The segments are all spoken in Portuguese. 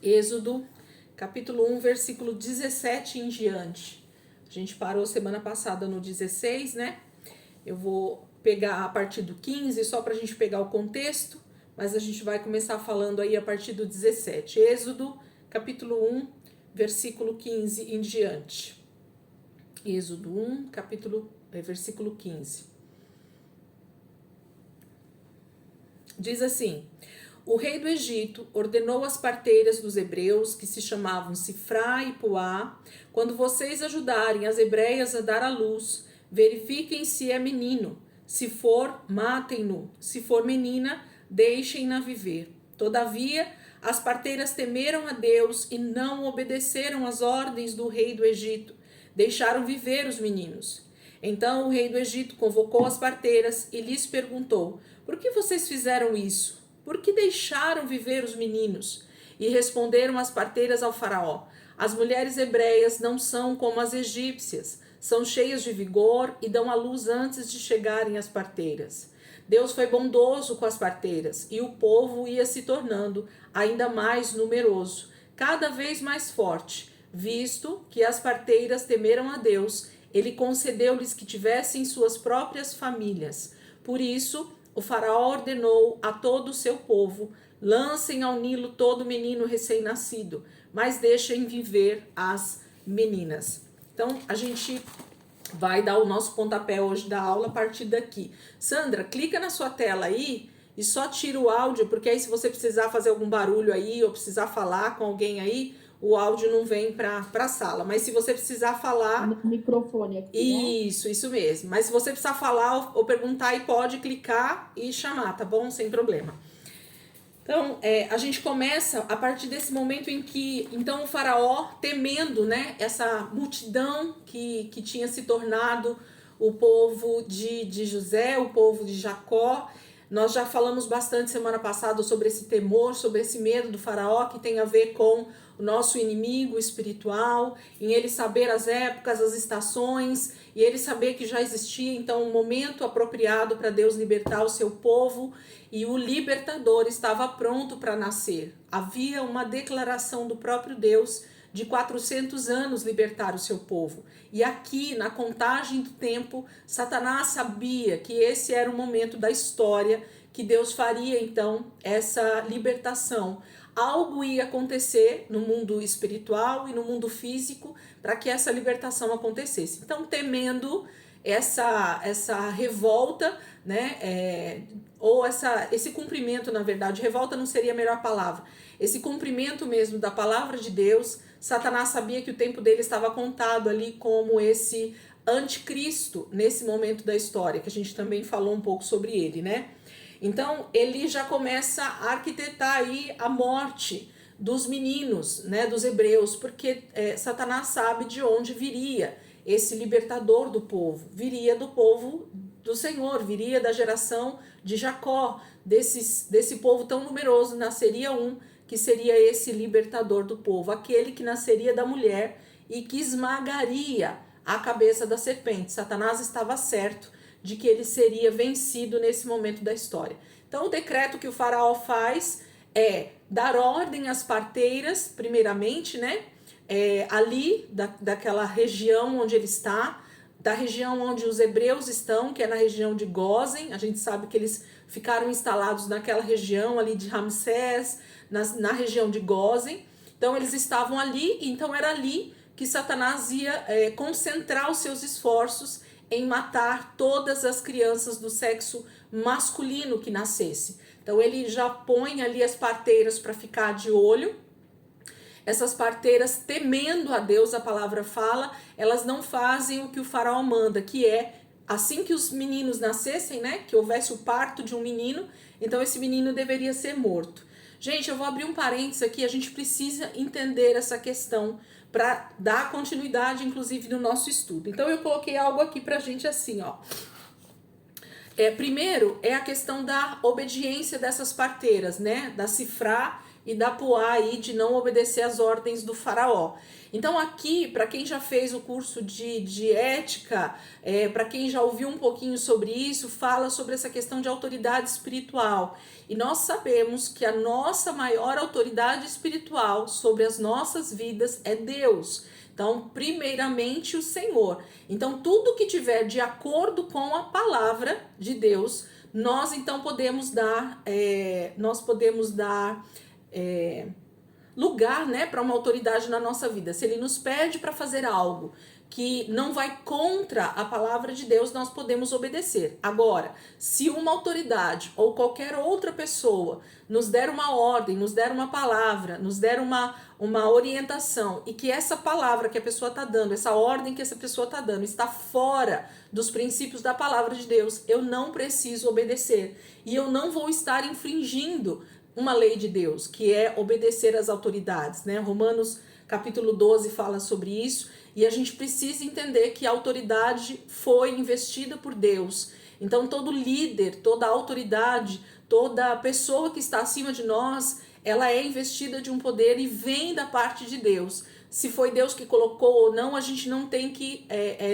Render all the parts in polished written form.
Êxodo, capítulo 1, versículo 17 em diante. A gente parou semana passada no 16, né? Eu vou pegar a partir do 15, só para a gente pegar o contexto, mas a gente vai começar falando aí a partir do 17. Êxodo, capítulo 1, versículo 15 em diante. Êxodo 1, versículo 15. Diz assim: o rei do Egito ordenou às parteiras dos hebreus, que se chamavam Sifrá e Puá: quando vocês ajudarem as hebreias a dar à luz, verifiquem se é menino. Se for, matem-no. Se for menina, deixem-na viver. Todavia, as parteiras temeram a Deus e não obedeceram às ordens do rei do Egito. Deixaram viver os meninos. Então o rei do Egito convocou as parteiras e lhes perguntou: por que vocês fizeram isso? Por que deixaram viver os meninos? E responderam as parteiras ao faraó: as mulheres hebreias não são como as egípcias, são cheias de vigor e dão à luz antes de chegarem as parteiras. Deus foi bondoso com as parteiras e o povo ia se tornando ainda mais numeroso, cada vez mais forte. Visto que as parteiras temeram a Deus, ele concedeu-lhes que tivessem suas próprias famílias. Por isso, o faraó ordenou a todo o seu povo: lancem ao Nilo todo menino recém-nascido, mas deixem viver as meninas. Então, a gente vai dar o nosso pontapé hoje da aula a partir daqui. Sandra, clica na sua tela aí e só tira o áudio, porque aí se você precisar fazer algum barulho aí ou precisar falar com alguém aí, o áudio não vem para a sala. Mas se você precisar falar... No microfone aqui, Isso mesmo. Mas se você precisar falar ou perguntar, aí pode clicar e chamar, tá bom? Sem problema. Então, a gente começa a partir desse momento em que, então, o faraó, temendo, né, essa multidão que tinha se tornado o povo de José, o povo de Jacó. Nós já falamos bastante semana passada sobre esse temor, sobre esse medo do faraó, que tem a ver com o nosso inimigo espiritual, em ele saber as épocas, as estações, e ele saber que já existia então um momento apropriado para Deus libertar o seu povo, e o libertador estava pronto para nascer. Havia uma declaração do próprio Deus de 400 anos libertar o seu povo. E aqui, na contagem do tempo, Satanás sabia que esse era o momento da história que Deus faria então essa libertação. Algo ia acontecer no mundo espiritual e no mundo físico para que essa libertação acontecesse. Então, temendo essa revolta, né, ou esse cumprimento, na verdade, revolta não seria a melhor palavra, esse cumprimento mesmo da palavra de Deus, Satanás sabia que o tempo dele estava contado ali como esse anticristo nesse momento da história, que a gente também falou um pouco sobre ele, né? Então, ele já começa a arquitetar aí a morte dos meninos, né, dos hebreus, porque Satanás sabe de onde viria esse libertador do povo. Viria do povo do Senhor, viria da geração de Jacó, desse povo tão numeroso, nasceria um que seria esse libertador do povo, aquele que nasceria da mulher e que esmagaria a cabeça da serpente. Satanás estava certo de que ele seria vencido nesse momento da história. Então, o decreto que o faraó faz é dar ordem às parteiras, primeiramente, né? Ali, daquela região onde ele está, da região onde os hebreus estão, que é na região de Gósen. A gente sabe que eles ficaram instalados naquela região ali de Ramsés, na região de Gósen. Então, eles estavam ali, então era ali que Satanás ia concentrar os seus esforços em matar todas as crianças do sexo masculino que nascesse. Então ele já põe ali as parteiras para ficar de olho. Essas parteiras, temendo a Deus, a palavra fala, elas não fazem o que o faraó manda, que é assim que os meninos nascessem, né, que houvesse o parto de um menino, então esse menino deveria ser morto. Gente, eu vou abrir um parênteses aqui, a gente precisa entender essa questão para dar continuidade, inclusive, no nosso estudo. Então, eu coloquei algo aqui pra gente assim, ó. Primeiro, é a questão da obediência dessas parteiras, né? Da Sifrá e da Puá aí de não obedecer às ordens do faraó. Então aqui, para quem já fez o curso de ética, para quem já ouviu um pouquinho sobre isso, fala sobre essa questão de autoridade espiritual. E nós sabemos que a nossa maior autoridade espiritual sobre as nossas vidas é Deus. Então, primeiramente o Senhor. Então, tudo que tiver de acordo com a palavra de Deus, nós então podemos dar, lugar, né, para uma autoridade na nossa vida. Se ele nos pede para fazer algo que não vai contra a palavra de Deus, nós podemos obedecer. Agora, se uma autoridade ou qualquer outra pessoa nos der uma ordem, nos der uma palavra, nos der uma orientação, e que essa palavra que a pessoa está dando, essa ordem que essa pessoa está dando, está fora dos princípios da palavra de Deus, eu não preciso obedecer. E eu não vou estar infringindo uma lei de Deus, que é obedecer às autoridades, né? Romanos capítulo 12 fala sobre isso, e a gente precisa entender que a autoridade foi investida por Deus. Então todo líder, toda autoridade, toda pessoa que está acima de nós, ela é investida de um poder e vem da parte de Deus. Se foi Deus que colocou ou não, a gente não tem que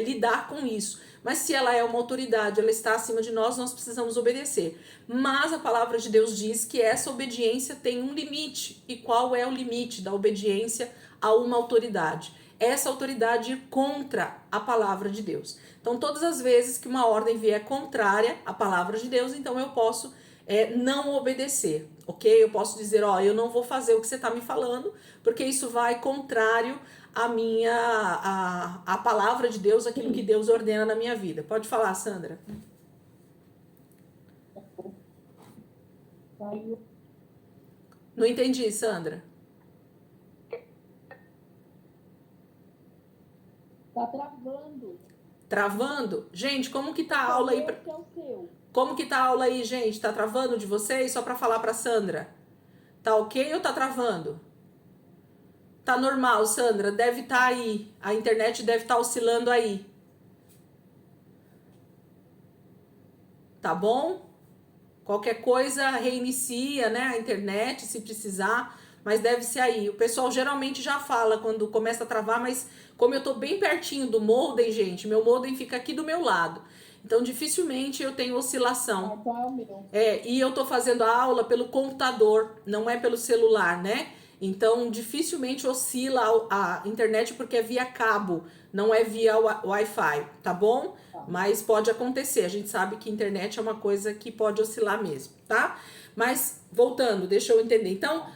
lidar com isso. Mas se ela é uma autoridade, ela está acima de nós, nós precisamos obedecer. Mas a palavra de Deus diz que essa obediência tem um limite. E qual é o limite da obediência a uma autoridade? Essa autoridade ir contra a palavra de Deus. Então, todas as vezes que uma ordem vier contrária à palavra de Deus, então eu posso não obedecer, ok? Eu posso dizer, eu não vou fazer o que você está me falando, porque isso vai contrário a palavra de Deus, aquilo que Deus ordena na minha vida. Pode falar, Sandra. Não entendi, Sandra. Tá travando. Travando? Gente, como que tá a aula aí? Como que tá a aula aí, gente? Tá travando de vocês? Só para falar para Sandra. Tá ok ou tá travando? Tá normal, Sandra. Deve estar aí. A internet deve estar oscilando aí. Tá bom? Qualquer coisa reinicia, né? A internet, se precisar. Mas deve ser aí. O pessoal geralmente já fala quando começa a travar, mas como eu tô bem pertinho do modem, gente, meu modem fica aqui do meu lado. Então, dificilmente eu tenho oscilação. E eu tô fazendo a aula pelo computador, não é pelo celular, né? Então, dificilmente oscila a internet porque é via cabo, não é via Wi-Fi, tá bom? Mas pode acontecer, a gente sabe que internet é uma coisa que pode oscilar mesmo, tá? Mas, voltando, deixa eu entender. Então,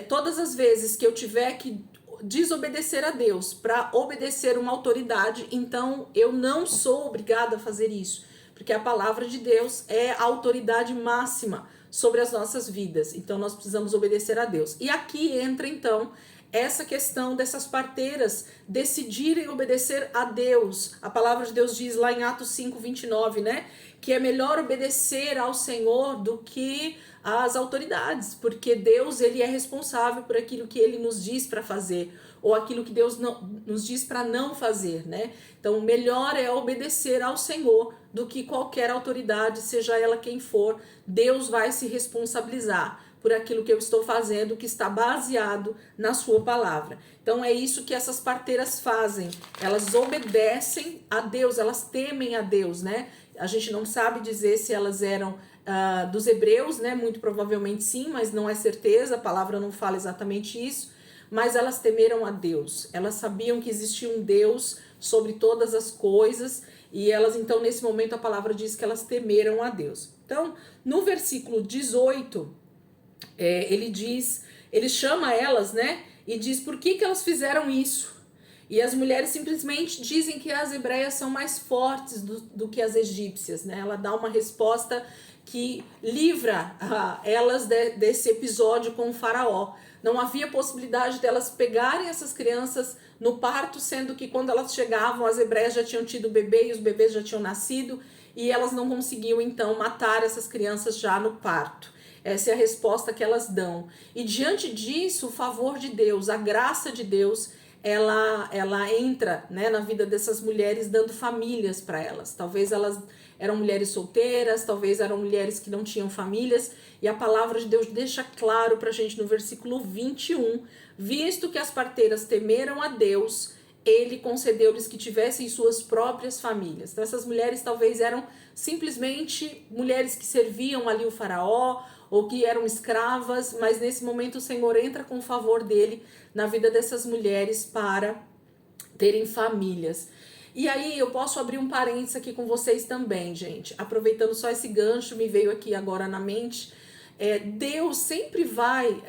todas as vezes que eu tiver que desobedecer a Deus para obedecer uma autoridade, então eu não sou obrigada a fazer isso, porque a palavra de Deus é a autoridade máxima sobre as nossas vidas, então nós precisamos obedecer a Deus. E aqui entra então essa questão dessas parteiras decidirem obedecer a Deus. A palavra de Deus diz lá em Atos 5:29, né, que é melhor obedecer ao Senhor do que às autoridades, porque Deus, ele é responsável por aquilo que ele nos diz para fazer, ou aquilo que Deus nos diz para não fazer, né? Então, melhor é obedecer ao Senhor do que qualquer autoridade, seja ela quem for. Deus vai se responsabilizar por aquilo que eu estou fazendo, que está baseado na sua palavra. Então é isso que essas parteiras fazem, elas obedecem a Deus, elas temem a Deus, né? A gente não sabe dizer se elas eram dos hebreus, né? Muito provavelmente sim, mas não é certeza, a palavra não fala exatamente isso, mas elas temeram a Deus, elas sabiam que existia um Deus sobre todas as coisas, e elas então nesse momento a palavra diz que elas temeram a Deus. Então no versículo 18, ele chama elas, né, e diz por que elas fizeram isso. E as mulheres simplesmente dizem que as hebreias são mais fortes do que as egípcias, né? Ela dá uma resposta que livra elas desse episódio com o faraó. Não havia possibilidade delas pegarem essas crianças no parto, sendo que quando elas chegavam, as hebreias já tinham tido bebê e os bebês já tinham nascido, e elas não conseguiam então matar essas crianças já no parto. Essa é a resposta que elas dão. E diante disso, o favor de Deus, a graça de Deus, ela entra, né, na vida dessas mulheres, dando famílias para elas. Talvez elas eram mulheres solteiras, talvez eram mulheres que não tinham famílias, e a palavra de Deus deixa claro pra gente no versículo 21, visto que as parteiras temeram a Deus, ele concedeu-lhes que tivessem suas próprias famílias. Então essas mulheres talvez eram simplesmente mulheres que serviam ali o faraó, ou que eram escravas, mas nesse momento o Senhor entra com o favor dele na vida dessas mulheres para terem famílias. E aí eu posso abrir um parênteses aqui com vocês também, gente. Aproveitando só esse gancho, me veio aqui agora na mente. Deus sempre vai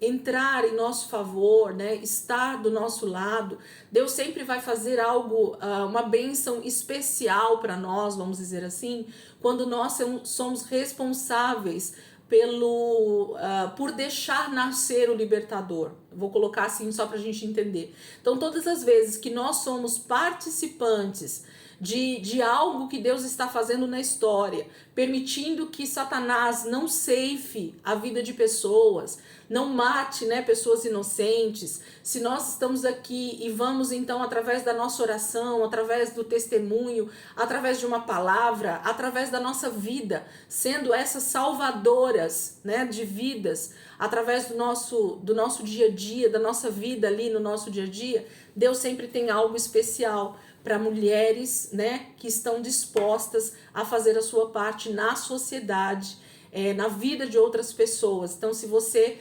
entrar em nosso favor, né? Estar do nosso lado. Deus sempre vai fazer algo, uma bênção especial para nós, vamos dizer assim, quando nós somos responsáveis por deixar nascer o libertador. Vou colocar assim só para a gente entender. Então, todas as vezes que nós somos participantes de algo que Deus está fazendo na história, permitindo que Satanás não ceife a vida de pessoas, não mate, né, pessoas inocentes, se nós estamos aqui e vamos então através da nossa oração, através do testemunho, através de uma palavra, através da nossa vida, sendo essas salvadoras, né, de vidas, através do nosso dia a dia, da nossa vida ali no nosso dia a dia, Deus sempre tem algo especial para mulheres, né, que estão dispostas a fazer a sua parte na sociedade, na vida de outras pessoas. Então, se você,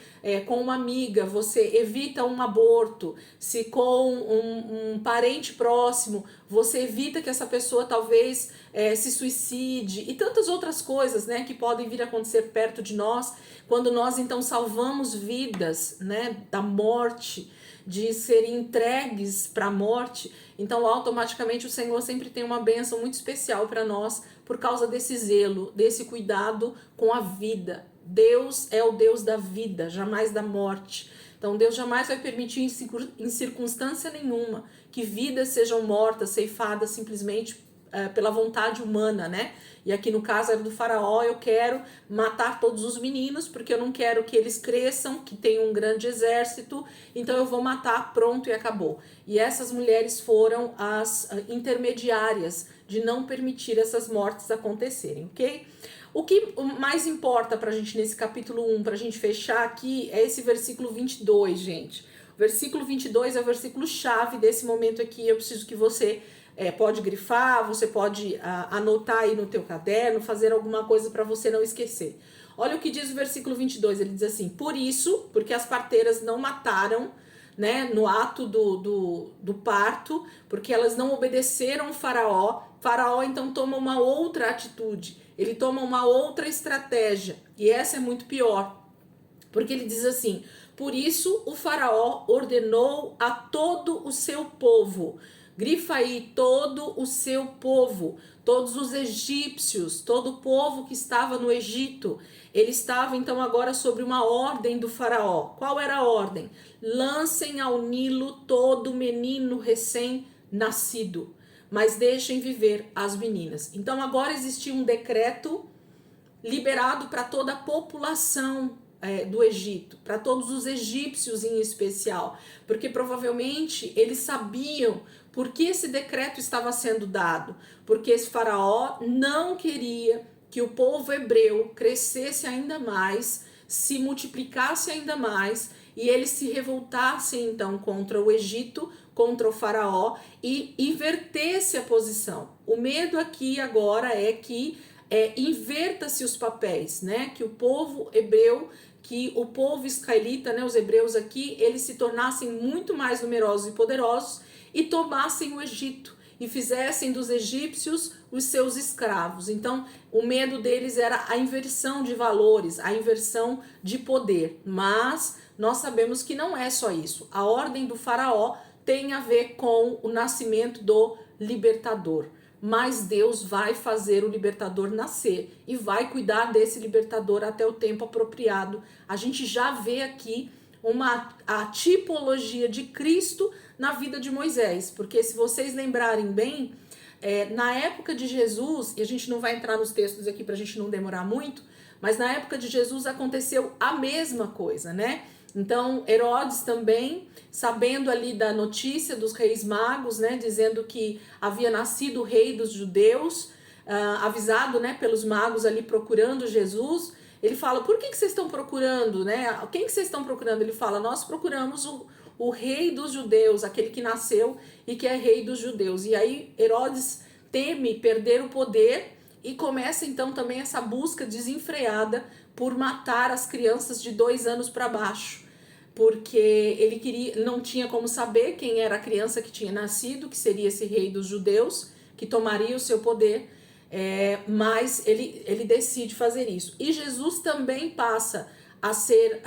com uma amiga, você evita um aborto, se com um parente próximo, você evita que essa pessoa talvez se suicide, e tantas outras coisas, né, que podem vir a acontecer perto de nós, quando nós, então, salvamos vidas, né, da morte, de serem entregues para a morte, então automaticamente o Senhor sempre tem uma bênção muito especial para nós por causa desse zelo, desse cuidado com a vida. Deus é o Deus da vida, jamais da morte. Então Deus jamais vai permitir em circunstância nenhuma que vidas sejam mortas, ceifadas simplesmente pela vontade humana, né? E aqui no caso era do faraó, eu quero matar todos os meninos, porque eu não quero que eles cresçam, que tenham um grande exército, então eu vou matar, pronto, e acabou. E essas mulheres foram as intermediárias de não permitir essas mortes acontecerem, ok? O que mais importa pra gente nesse capítulo 1, pra gente fechar aqui, é esse versículo 22, gente. O versículo 22 é o versículo chave desse momento aqui, eu preciso que você pode grifar, você pode anotar aí no teu caderno, fazer alguma coisa para você não esquecer. Olha o que diz o versículo 22, ele diz assim: por isso, porque as parteiras não mataram, né, no ato do parto, porque elas não obedeceram o faraó então toma uma outra atitude, ele toma uma outra estratégia, e essa é muito pior, porque ele diz assim: por isso o faraó ordenou a todo o seu povo. Grifa aí, todo o seu povo, todos os egípcios, todo o povo que estava no Egito. Ele estava então agora sobre uma ordem do faraó. Qual era a ordem? Lancem ao Nilo todo menino recém-nascido, mas deixem viver as meninas. Então agora existia um decreto liberado para toda a população do Egito, para todos os egípcios em especial, porque provavelmente eles sabiam por que esse decreto estava sendo dado, porque esse faraó não queria que o povo hebreu crescesse ainda mais, se multiplicasse ainda mais, e eles se revoltassem então contra o Egito, contra o faraó, e invertesse a posição. O medo aqui agora é que inverta-se os papéis, né? Que o povo hebreu, que o povo israelita, né, os hebreus aqui, eles se tornassem muito mais numerosos e poderosos e tomassem o Egito e fizessem dos egípcios os seus escravos. Então, o medo deles era a inversão de valores, a inversão de poder. Mas nós sabemos que não é só isso. A ordem do faraó tem a ver com o nascimento do libertador. Mas Deus vai fazer o libertador nascer e vai cuidar desse libertador até o tempo apropriado. A gente já vê aqui a tipologia de Cristo na vida de Moisés, porque se vocês lembrarem bem, na época de Jesus, e a gente não vai entrar nos textos aqui para a gente não demorar muito, mas na época de Jesus aconteceu a mesma coisa, né? Então, Herodes também, sabendo ali da notícia dos reis magos, né, dizendo que havia nascido o rei dos judeus, avisado, né, pelos magos ali procurando Jesus, ele fala, por que vocês estão procurando, né? Quem que vocês estão procurando? Ele fala, nós procuramos o rei dos judeus, aquele que nasceu e que é rei dos judeus. E aí Herodes teme perder o poder e começa então também essa busca desenfreada por matar as crianças de 2 anos para baixo, porque ele não tinha como saber quem era a criança que tinha nascido, que seria esse rei dos judeus, que tomaria o seu poder, mas ele decide fazer isso. E Jesus também passa a ser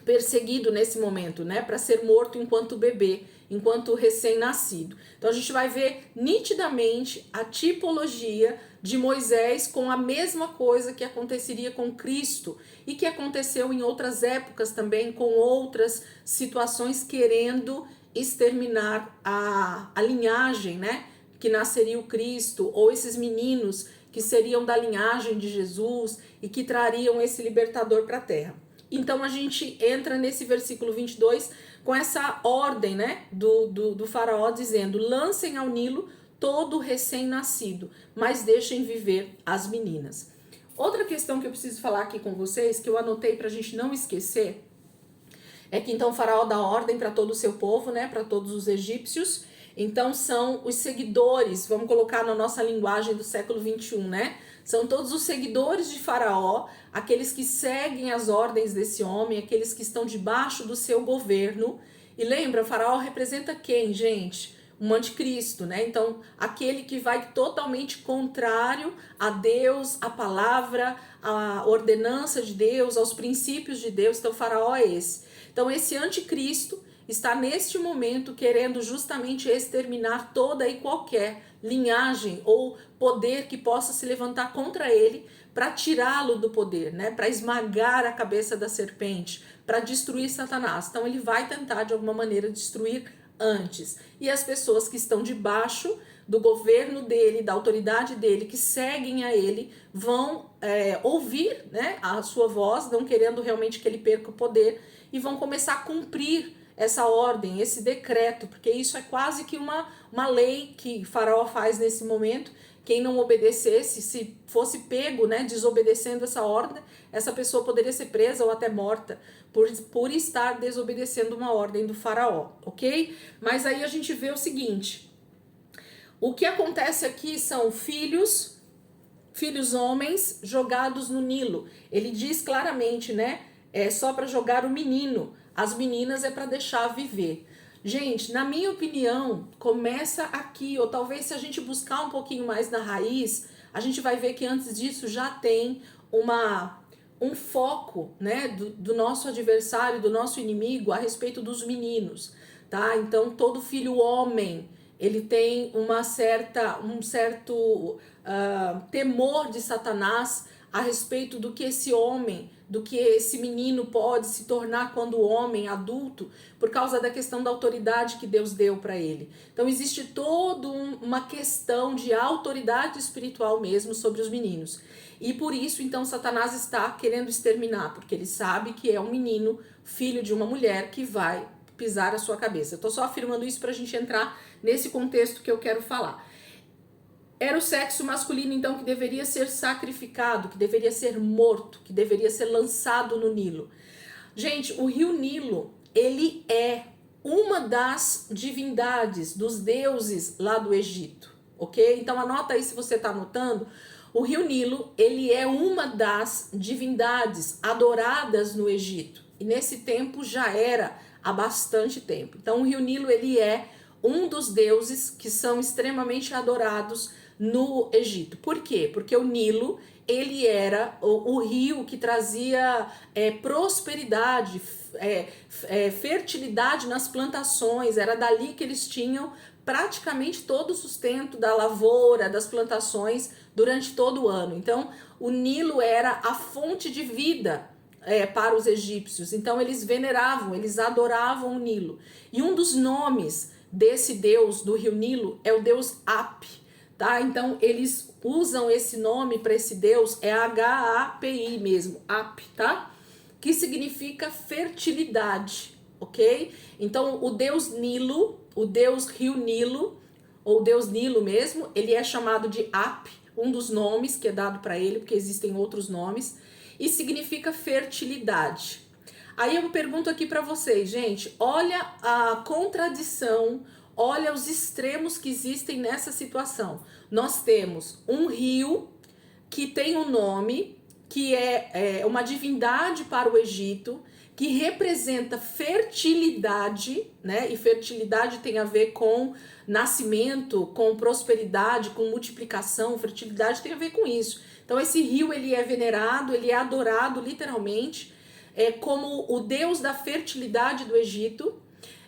perseguido nesse momento, né, para ser morto enquanto bebê, enquanto recém-nascido. Então a gente vai ver nitidamente a tipologia de Moisés com a mesma coisa que aconteceria com Cristo e que aconteceu em outras épocas também, com outras situações, querendo exterminar a linhagem, né, que nasceria o Cristo, ou esses meninos que seriam da linhagem de Jesus e que trariam esse libertador para a terra. Então a gente entra nesse versículo 22 com essa ordem, né, do faraó dizendo, lancem ao Nilo todo recém-nascido, mas deixem viver as meninas. Outra questão que eu preciso falar aqui com vocês, que eu anotei para a gente não esquecer, é que então o faraó dá ordem para todo o seu povo, né, para todos os egípcios. Então são os seguidores, vamos colocar na nossa linguagem do século 21, né? São todos os seguidores de Faraó, aqueles que seguem as ordens desse homem, aqueles que estão debaixo do seu governo. E lembra, Faraó representa quem, gente? Um anticristo, né? Então, aquele que vai totalmente contrário a Deus, a palavra, a ordenança de Deus, aos princípios de Deus. Então, Faraó é esse. Então, esse anticristo está neste momento querendo justamente exterminar toda e qualquer linhagem ou poder que possa se levantar contra ele para tirá-lo do poder, né? Para esmagar a cabeça da serpente, para destruir Satanás. Então ele vai tentar de alguma maneira destruir antes. E as pessoas que estão debaixo do governo dele, da autoridade dele, que seguem a ele, vão ouvir, né, a sua voz, não querendo realmente que ele perca o poder, e vão começar a cumprir essa ordem, esse decreto, porque isso é quase que uma lei que Faraó faz nesse momento. Quem não obedecesse, se fosse pego, né, desobedecendo essa ordem, essa pessoa poderia ser presa ou até morta por estar desobedecendo uma ordem do Faraó, ok? Mas aí a gente vê o seguinte, o que acontece aqui são filhos homens jogados no Nilo. Ele diz claramente, né, é só para jogar o menino, as meninas é para deixar viver. Gente, na minha opinião, começa aqui, ou talvez se a gente buscar um pouquinho mais na raiz, a gente vai ver que antes disso já tem um foco, né, do nosso adversário, do nosso inimigo a respeito dos meninos, tá? Então, todo filho homem, ele tem um certo temor de Satanás a respeito do que esse homem, do que esse menino pode se tornar quando homem, adulto, por causa da questão da autoridade que Deus deu para ele. Então existe toda uma questão de autoridade espiritual mesmo sobre os meninos. E por isso, então, Satanás está querendo exterminar, porque ele sabe que é um menino, filho de uma mulher, que vai pisar a sua cabeça. Eu estou só afirmando isso para a gente entrar nesse contexto que eu quero falar. Era o sexo masculino, então, que deveria ser sacrificado, que deveria ser morto, que deveria ser lançado no Nilo. Gente, o rio Nilo, ele é uma das divindades, dos deuses lá do Egito, ok? Então, anota aí se você está anotando. O rio Nilo, ele é uma das divindades adoradas no Egito. E nesse tempo já era há bastante tempo. Então, o rio Nilo, ele é um dos deuses que são extremamente adorados no Egito. Por quê? Porque o Nilo, ele era o rio que trazia prosperidade, fertilidade nas plantações. Era dali que eles tinham praticamente todo o sustento da lavoura, das plantações durante todo o ano. Então, o Nilo era a fonte de vida para os egípcios. Então, eles veneravam, eles adoravam o Nilo. E um dos nomes desse deus do rio Nilo é o deus Hapi. Tá? Então, eles usam esse nome para esse deus, é H-A-P-I mesmo, Hapi, tá? Que significa fertilidade, ok? Então, o deus Nilo, o deus rio Nilo, ou deus Nilo mesmo, ele é chamado de Hapi, um dos nomes que é dado para ele, porque existem outros nomes, e significa fertilidade. Aí eu pergunto aqui para vocês, gente, olha a contradição, olha os extremos que existem nessa situação. Nós temos um rio que tem um nome, que é uma divindade para o Egito, que representa fertilidade, né? E fertilidade tem a ver com nascimento, com prosperidade, com multiplicação. Fertilidade tem a ver com isso. Então esse rio, ele é venerado, ele é adorado literalmente, como o deus da fertilidade do Egito.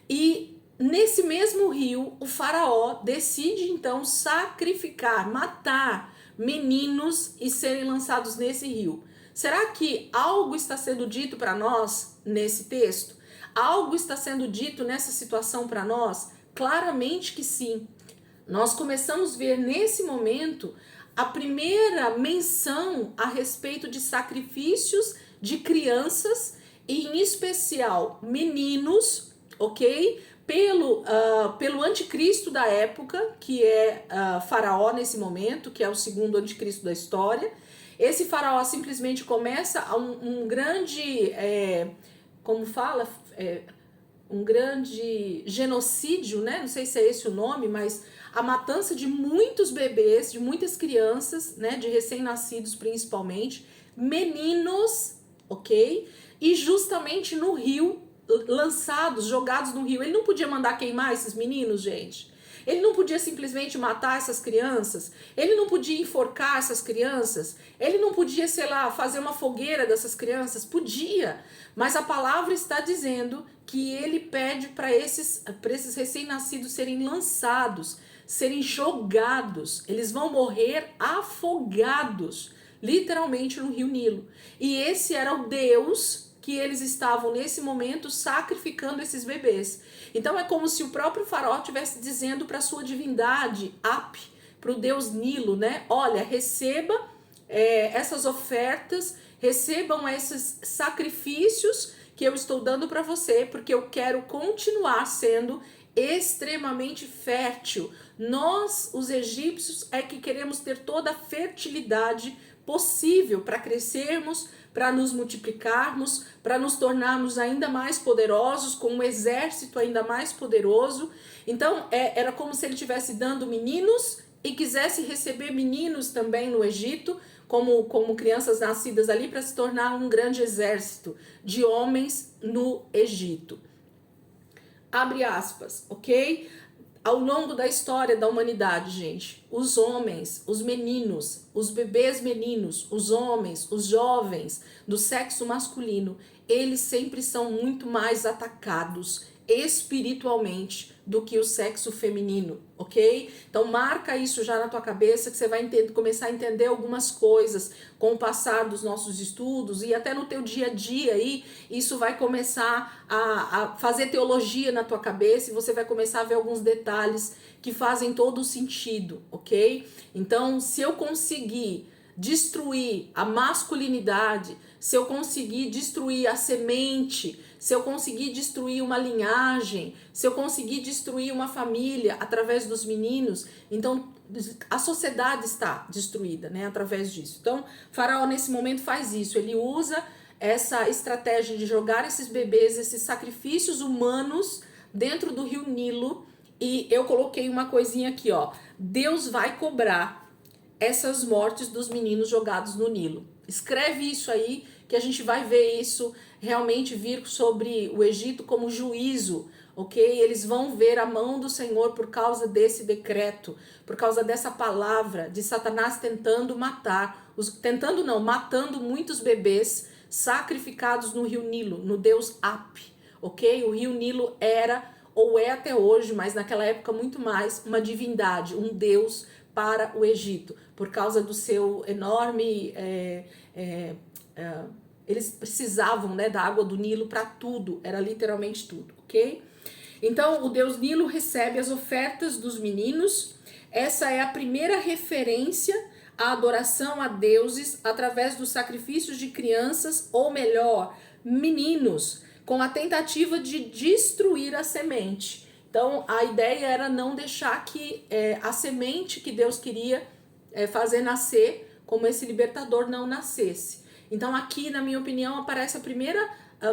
E nesse mesmo rio, o faraó decide então sacrificar, matar meninos e serem lançados nesse rio. Será que algo está sendo dito para nós nesse texto? Algo está sendo dito nessa situação para nós? Claramente que sim. Nós começamos a ver nesse momento a primeira menção a respeito de sacrifícios de crianças, e em especial meninos, ok? Pelo anticristo da época, que é Faraó nesse momento, que é o segundo anticristo da história. Esse faraó simplesmente começa um grande, um grande genocídio, né? Não sei se é esse o nome, mas a matança de muitos bebês, de muitas crianças, né? De recém-nascidos principalmente, meninos, ok? E justamente no rio, lançados, jogados no rio. Ele não podia mandar queimar esses meninos, gente. Ele não podia simplesmente matar essas crianças, ele não podia enforcar essas crianças, ele não podia, sei lá, fazer uma fogueira dessas crianças, podia, mas a palavra está dizendo que ele pede para esses recém-nascidos serem lançados, serem jogados, eles vão morrer afogados, literalmente no rio Nilo. E esse era o Deus que eles estavam nesse momento sacrificando esses bebês. Então é como se o próprio faraó estivesse dizendo para sua divindade, Ap, para o deus Nilo, né? Olha, receba essas ofertas, recebam esses sacrifícios que eu estou dando para você, porque eu quero continuar sendo extremamente fértil. Nós, os egípcios, é que queremos ter toda a fertilidade possível para crescermos, para nos multiplicarmos, para nos tornarmos ainda mais poderosos, com um exército ainda mais poderoso. Então, era como se ele estivesse dando meninos e quisesse receber meninos também no Egito, como crianças nascidas ali, para se tornar um grande exército de homens no Egito. Abre aspas, ok? Ao longo da história da humanidade, gente, os homens, os meninos, os bebês meninos, os homens, os jovens do sexo masculino, eles sempre são muito mais atacados espiritualmente do que o sexo feminino, ok? Então marca isso já na tua cabeça, que você vai começar a entender algumas coisas com o passar dos nossos estudos e até no teu dia a dia aí, isso vai começar a fazer teologia na tua cabeça e você vai começar a ver alguns detalhes que fazem todo o sentido, ok? Então, se eu conseguir destruir a masculinidade, se eu conseguir destruir a semente, se eu conseguir destruir uma linhagem, se eu conseguir destruir uma família através dos meninos, então a sociedade está destruída, né, através disso. Então, Faraó nesse momento faz isso, ele usa essa estratégia de jogar esses bebês, esses sacrifícios humanos dentro do rio Nilo, e eu coloquei uma coisinha aqui, ó, Deus vai cobrar essas mortes dos meninos jogados no Nilo. Escreve isso aí, que a gente vai ver isso realmente vir sobre o Egito como juízo, ok? Eles vão ver a mão do Senhor por causa desse decreto, por causa dessa palavra de Satanás tentando matar, matando muitos bebês sacrificados no rio Nilo, no deus Ap, ok? O rio Nilo era, ou é até hoje, mas naquela época muito mais, uma divindade, um deus para o Egito, por causa do seu enorme... eles precisavam, né, da água do Nilo para tudo, era literalmente tudo, ok? Então, o deus Nilo recebe as ofertas dos meninos. Essa é a primeira referência à adoração a deuses através dos sacrifícios de crianças, ou melhor, meninos, com a tentativa de destruir a semente. Então, a ideia era não deixar que a semente que Deus queria fazer nascer como esse libertador não nascesse. Então aqui, na minha opinião, aparece a primeira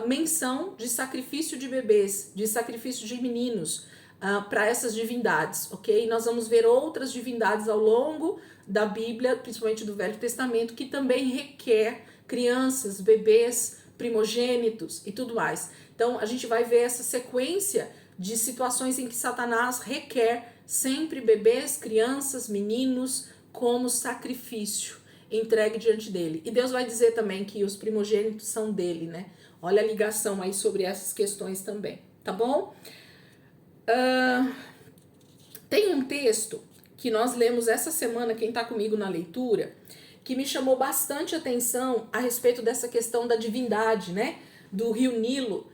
menção de sacrifício de bebês, de sacrifício de meninos para essas divindades, ok? Nós vamos ver outras divindades ao longo da Bíblia, principalmente do Velho Testamento, que também requer crianças, bebês, primogênitos e tudo mais. Então a gente vai ver essa sequência de situações em que Satanás requer sempre bebês, crianças, meninos como sacrifício entregue diante dele. E Deus vai dizer também que os primogênitos são dele, né? Olha a ligação aí sobre essas questões também, tá bom? Tem um texto que nós lemos essa semana, quem tá comigo na leitura, que me chamou bastante atenção a respeito dessa questão da divindade, né? Do rio Nilo,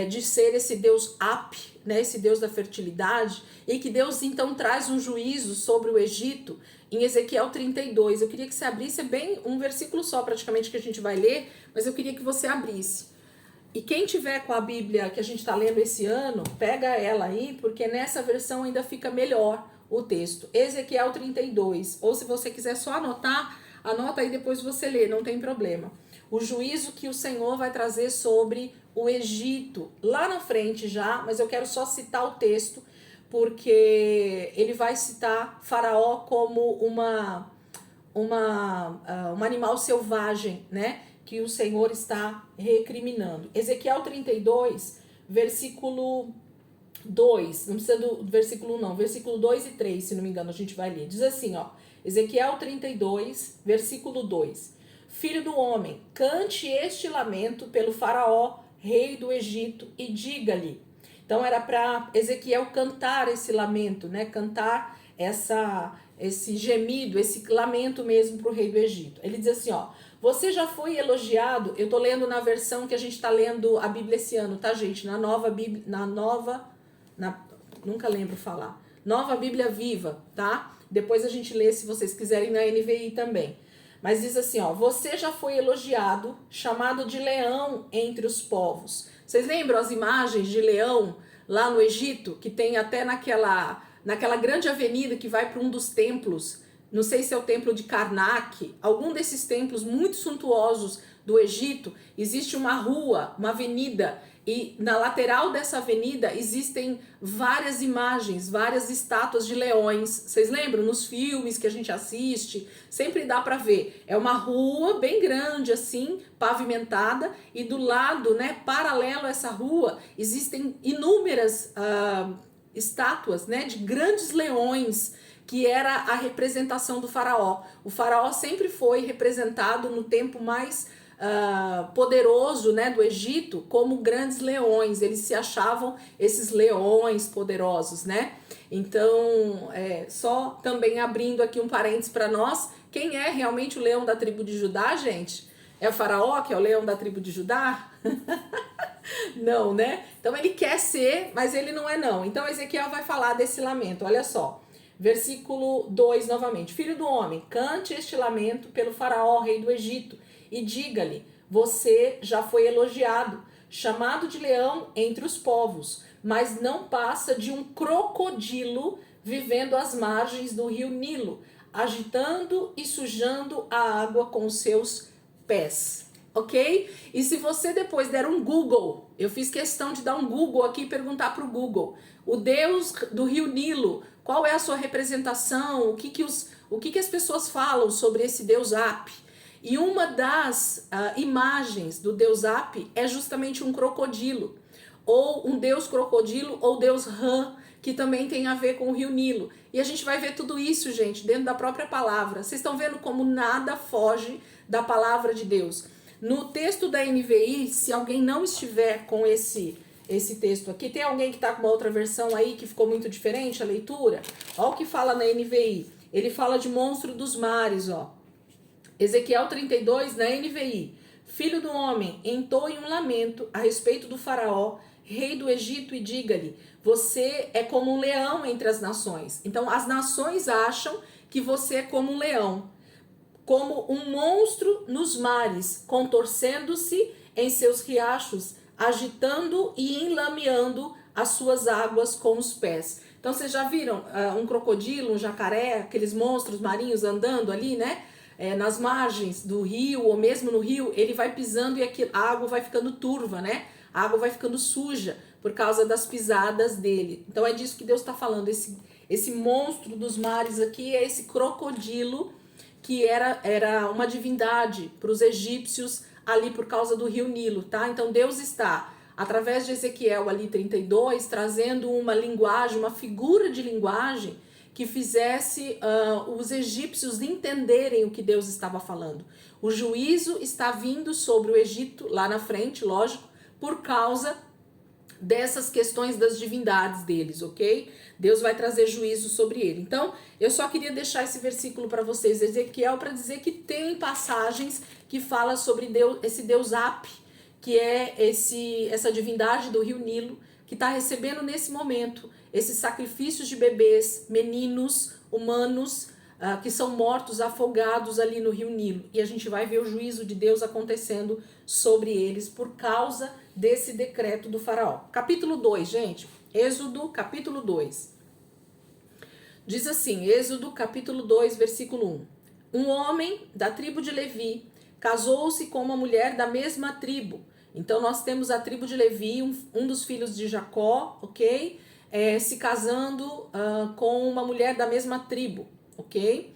de ser esse deus Ap, né? Esse deus da fertilidade, e que Deus então traz um juízo sobre o Egito em Ezequiel 32. Eu queria que você abrisse, é bem um versículo só praticamente que a gente vai ler, mas eu queria que você abrisse. E quem tiver com a Bíblia que a gente está lendo esse ano, pega ela aí, porque nessa versão ainda fica melhor o texto. Ezequiel 32, ou se você quiser só anotar, anota aí depois você lê, não tem problema. O juízo que o Senhor vai trazer sobre o Egito, lá na frente já, mas eu quero só citar o texto, porque ele vai citar Faraó como um animal selvagem, né? Que o Senhor está recriminando. Ezequiel 32, versículo 2, não precisa do versículo não, versículo 2 e 3, se não me engano, a gente vai ler. Diz assim, ó, Ezequiel 32, versículo 2. Filho do homem, cante este lamento pelo Faraó, rei do Egito, e diga-lhe. Então era para Ezequiel cantar esse lamento, né? Cantar esse gemido, esse lamento mesmo para o rei do Egito. Ele diz assim, ó, você já foi elogiado, eu tô lendo na versão que a gente tá lendo a Bíblia esse ano, tá, gente? Na nova Bíblia, nunca lembro falar. Nova Bíblia Viva, tá? Depois a gente lê, se vocês quiserem, na NVI também. Mas diz assim, ó, você já foi elogiado, chamado de leão entre os povos. Vocês lembram as imagens de leão lá no Egito, que tem até naquela grande avenida que vai para um dos templos? Não sei se é o templo de Karnak, algum desses templos muito suntuosos do Egito, existe uma rua, uma avenida, e na lateral dessa avenida existem várias imagens, várias estátuas de leões. Vocês lembram? Nos filmes que a gente assiste, sempre dá para ver. É uma rua bem grande assim, pavimentada, e do lado, né, paralelo a essa rua, existem inúmeras estátuas, né, de grandes leões, que era a representação do faraó. O faraó sempre foi representado no tempo mais poderoso, né, do Egito como grandes leões. Eles se achavam esses leões poderosos, né? Então, só também abrindo aqui um parênteses para nós, quem é realmente o leão da tribo de Judá, gente? É o faraó que é o leão da tribo de Judá? Não, né? Então ele quer ser, mas ele não é não. Então Ezequiel vai falar desse lamento, olha só. Versículo 2 novamente. Filho do homem, cante este lamento pelo faraó, rei do Egito, e diga-lhe, você já foi elogiado, chamado de leão entre os povos, mas não passa de um crocodilo vivendo às margens do rio Nilo, agitando e sujando a água com seus pés. Ok? E se você depois der um Google, eu fiz questão de dar um Google aqui e perguntar para o Google, o Deus do rio Nilo, qual é a sua representação, o que as pessoas falam sobre esse Deus Ap? E uma das imagens do Deus Ap é justamente um crocodilo, ou um Deus crocodilo, ou Deus Rã, que também tem a ver com o rio Nilo. E a gente vai ver tudo isso, gente, dentro da própria palavra. Vocês estão vendo como nada foge da palavra de Deus. No texto da NVI, se alguém não estiver com esse texto aqui, tem alguém que está com uma outra versão aí que ficou muito diferente a leitura? Olha o que fala na NVI. Ele fala de monstro dos mares, ó. Ezequiel 32 na NVI. Filho do homem, entoe um lamento a respeito do faraó, rei do Egito, e diga-lhe, você é como um leão entre as nações. Então as nações acham que você é como um leão, como um monstro nos mares, contorcendo-se em seus riachos, agitando e enlameando as suas águas com os pés. Então Então vocês já viram um crocodilo, um jacaré, aqueles monstros marinhos andando ali, né? Nas margens do rio ou mesmo no rio, ele vai pisando e a água vai ficando turva, né? A água vai ficando suja por causa das pisadas dele. Então é disso que Deus está falando. Esse monstro dos mares aqui é esse crocodilo que era uma divindade para os egípcios ali por causa do rio Nilo, tá? Então Deus está, através de Ezequiel ali 32, trazendo uma linguagem, uma figura de linguagem que fizesse os egípcios entenderem o que Deus estava falando. O juízo está vindo sobre o Egito lá na frente, lógico, por causa dessas questões das divindades deles, ok? Deus vai trazer juízo sobre ele. Então, eu só queria deixar esse versículo para vocês, Ezequiel, para dizer que tem passagens que fala sobre Deus, esse Deus Ap, que é essa divindade do rio Nilo, que está recebendo nesse momento esses sacrifícios de bebês, meninos, humanos, que são mortos, afogados ali no rio Nilo. E a gente vai ver o juízo de Deus acontecendo sobre eles por causa desse decreto do faraó. Capítulo 2, gente. Êxodo, capítulo 2. Diz assim, Êxodo, capítulo 2, versículo 1. Um homem da tribo de Levi casou-se com uma mulher da mesma tribo. Então, nós temos a tribo de Levi, um dos filhos de Jacó, ok? Se casando com uma mulher da mesma tribo, ok?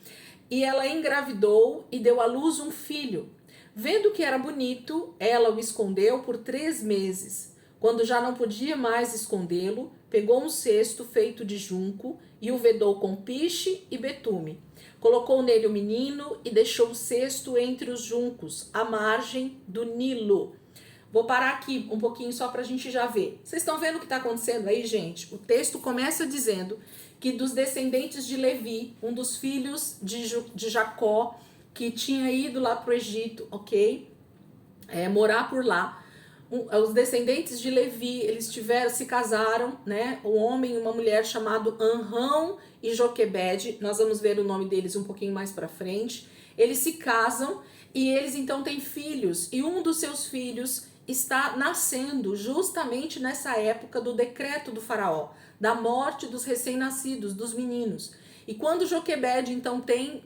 E ela engravidou e deu à luz um filho. Vendo que era bonito, ela o escondeu por 3 meses. Quando já não podia mais escondê-lo, pegou um cesto feito de junco e o vedou com piche e betume. Colocou nele o menino e deixou o cesto entre os juncos, à margem do Nilo. Vou parar aqui um pouquinho só para a gente já ver. Vocês estão vendo o que está acontecendo aí, gente? O texto começa dizendo que dos descendentes de Levi, um dos filhos de Jacó, que tinha ido lá para o Egito, ok? Morar por lá. Os descendentes de Levi, eles se casaram, né? Um homem e uma mulher chamado Anrão e Joquebede. Nós vamos ver o nome deles um pouquinho mais para frente. Eles se casam e eles então têm filhos. E um dos seus filhos está nascendo justamente nessa época do decreto do faraó, da morte dos recém-nascidos, dos meninos. E quando Joquebede então tem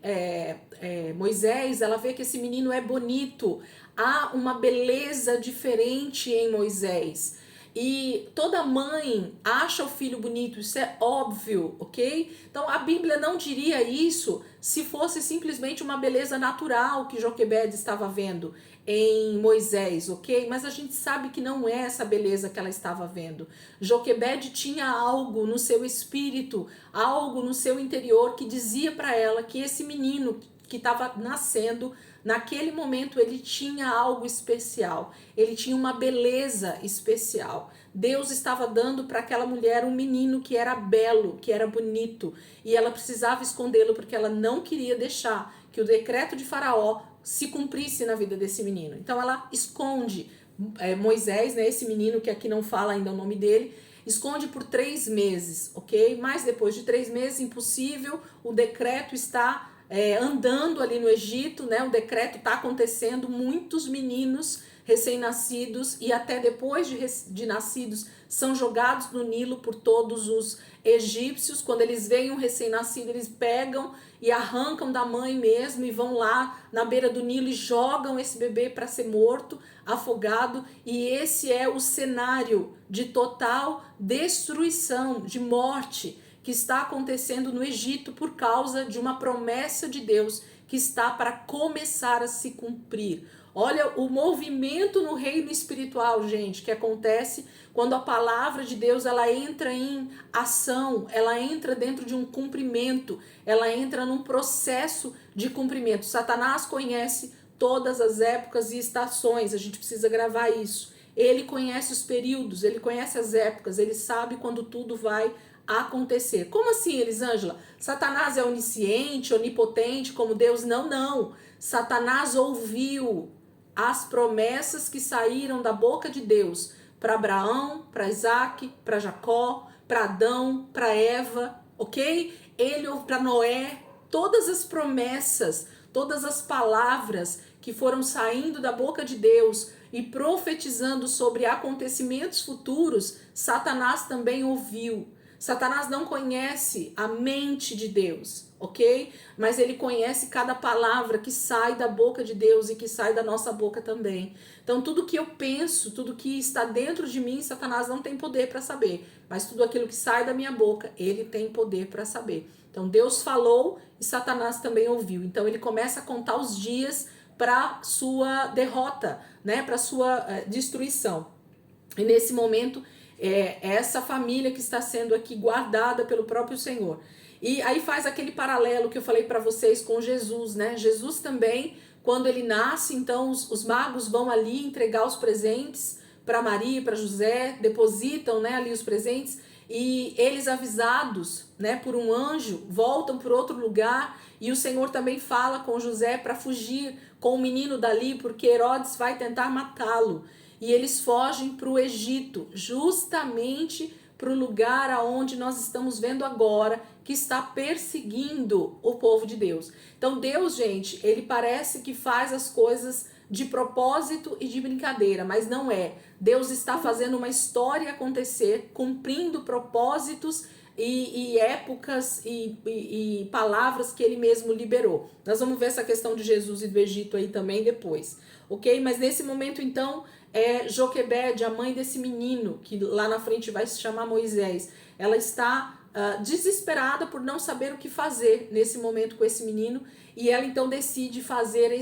Moisés, ela vê que esse menino é bonito, há uma beleza diferente em Moisés. E toda mãe acha o filho bonito, isso é óbvio, ok? Então a Bíblia não diria isso se fosse simplesmente uma beleza natural que Joquebede estava vendo em Moisés, ok? Mas a gente sabe que não é essa beleza que ela estava vendo. Joquebede tinha algo no seu espírito, algo no seu interior que dizia para ela que esse menino que estava nascendo, naquele momento ele tinha algo especial, ele tinha uma beleza especial. Deus estava dando para aquela mulher um menino que era belo, que era bonito, e ela precisava escondê-lo porque ela não queria deixar que o decreto de Faraó se cumprisse na vida desse menino. Então ela esconde Moisés, né, esse menino que aqui não fala ainda o nome dele, esconde por 3 meses, ok? Mas depois de 3 meses, impossível, o decreto está andando ali no Egito, né? O decreto está acontecendo, muitos meninos recém-nascidos e até depois de nascidos são jogados no Nilo por todos os egípcios. Quando eles veem um recém-nascido, eles pegam e arrancam da mãe mesmo e vão lá na beira do Nilo e jogam esse bebê para ser morto, afogado. E esse é o cenário de total destruição, de morte, que está acontecendo no Egito por causa de uma promessa de Deus que está para começar a se cumprir. Olha o movimento no reino espiritual, gente, que acontece quando a palavra de Deus ela entra em ação, ela entra dentro de um cumprimento, ela entra num processo de cumprimento. Satanás conhece todas as épocas e estações, a gente precisa gravar isso. Ele conhece os períodos, ele conhece as épocas, ele sabe quando tudo vai acontecer. Como assim, Elisângela? Satanás é onisciente, onipotente como Deus? Não, não. Satanás ouviu as promessas que saíram da boca de Deus para Abraão, para Isaac, para Jacó, para Adão, para Eva, ok? Ele para Noé, todas as promessas, todas as palavras que foram saindo da boca de Deus e profetizando sobre acontecimentos futuros, Satanás também ouviu. Satanás não conhece a mente de Deus, ok? Mas ele conhece cada palavra que sai da boca de Deus e que sai da nossa boca também. Então, tudo que eu penso, tudo que está dentro de mim, Satanás não tem poder para saber. Mas tudo aquilo que sai da minha boca, ele tem poder para saber. Então, Deus falou e Satanás também ouviu. Então, ele começa a contar os dias para sua derrota, né? Para sua destruição. E nesse momento, essa família que está sendo aqui guardada pelo próprio Senhor. E aí faz aquele paralelo que eu falei para vocês com Jesus, né? Jesus também, quando ele nasce, então os magos vão ali entregar os presentes para Maria, para José, depositam, né, ali os presentes, e eles, avisados, né, por um anjo, voltam para outro lugar, e o Senhor também fala com José para fugir com o menino dali, porque Herodes vai tentar matá-lo. E eles fogem para o Egito, justamente para o lugar aonde nós estamos vendo agora, que está perseguindo o povo de Deus. Então Deus, gente, ele parece que faz as coisas de propósito e de brincadeira, mas não é. Deus está fazendo uma história acontecer, cumprindo propósitos e épocas e palavras que ele mesmo liberou. Nós vamos ver essa questão de Jesus e do Egito aí também depois, ok? Mas nesse momento, então, Joquebede, a mãe desse menino, que lá na frente vai se chamar Moisés, ela está desesperada por não saber o que fazer nesse momento com esse menino, e ela então decide fazer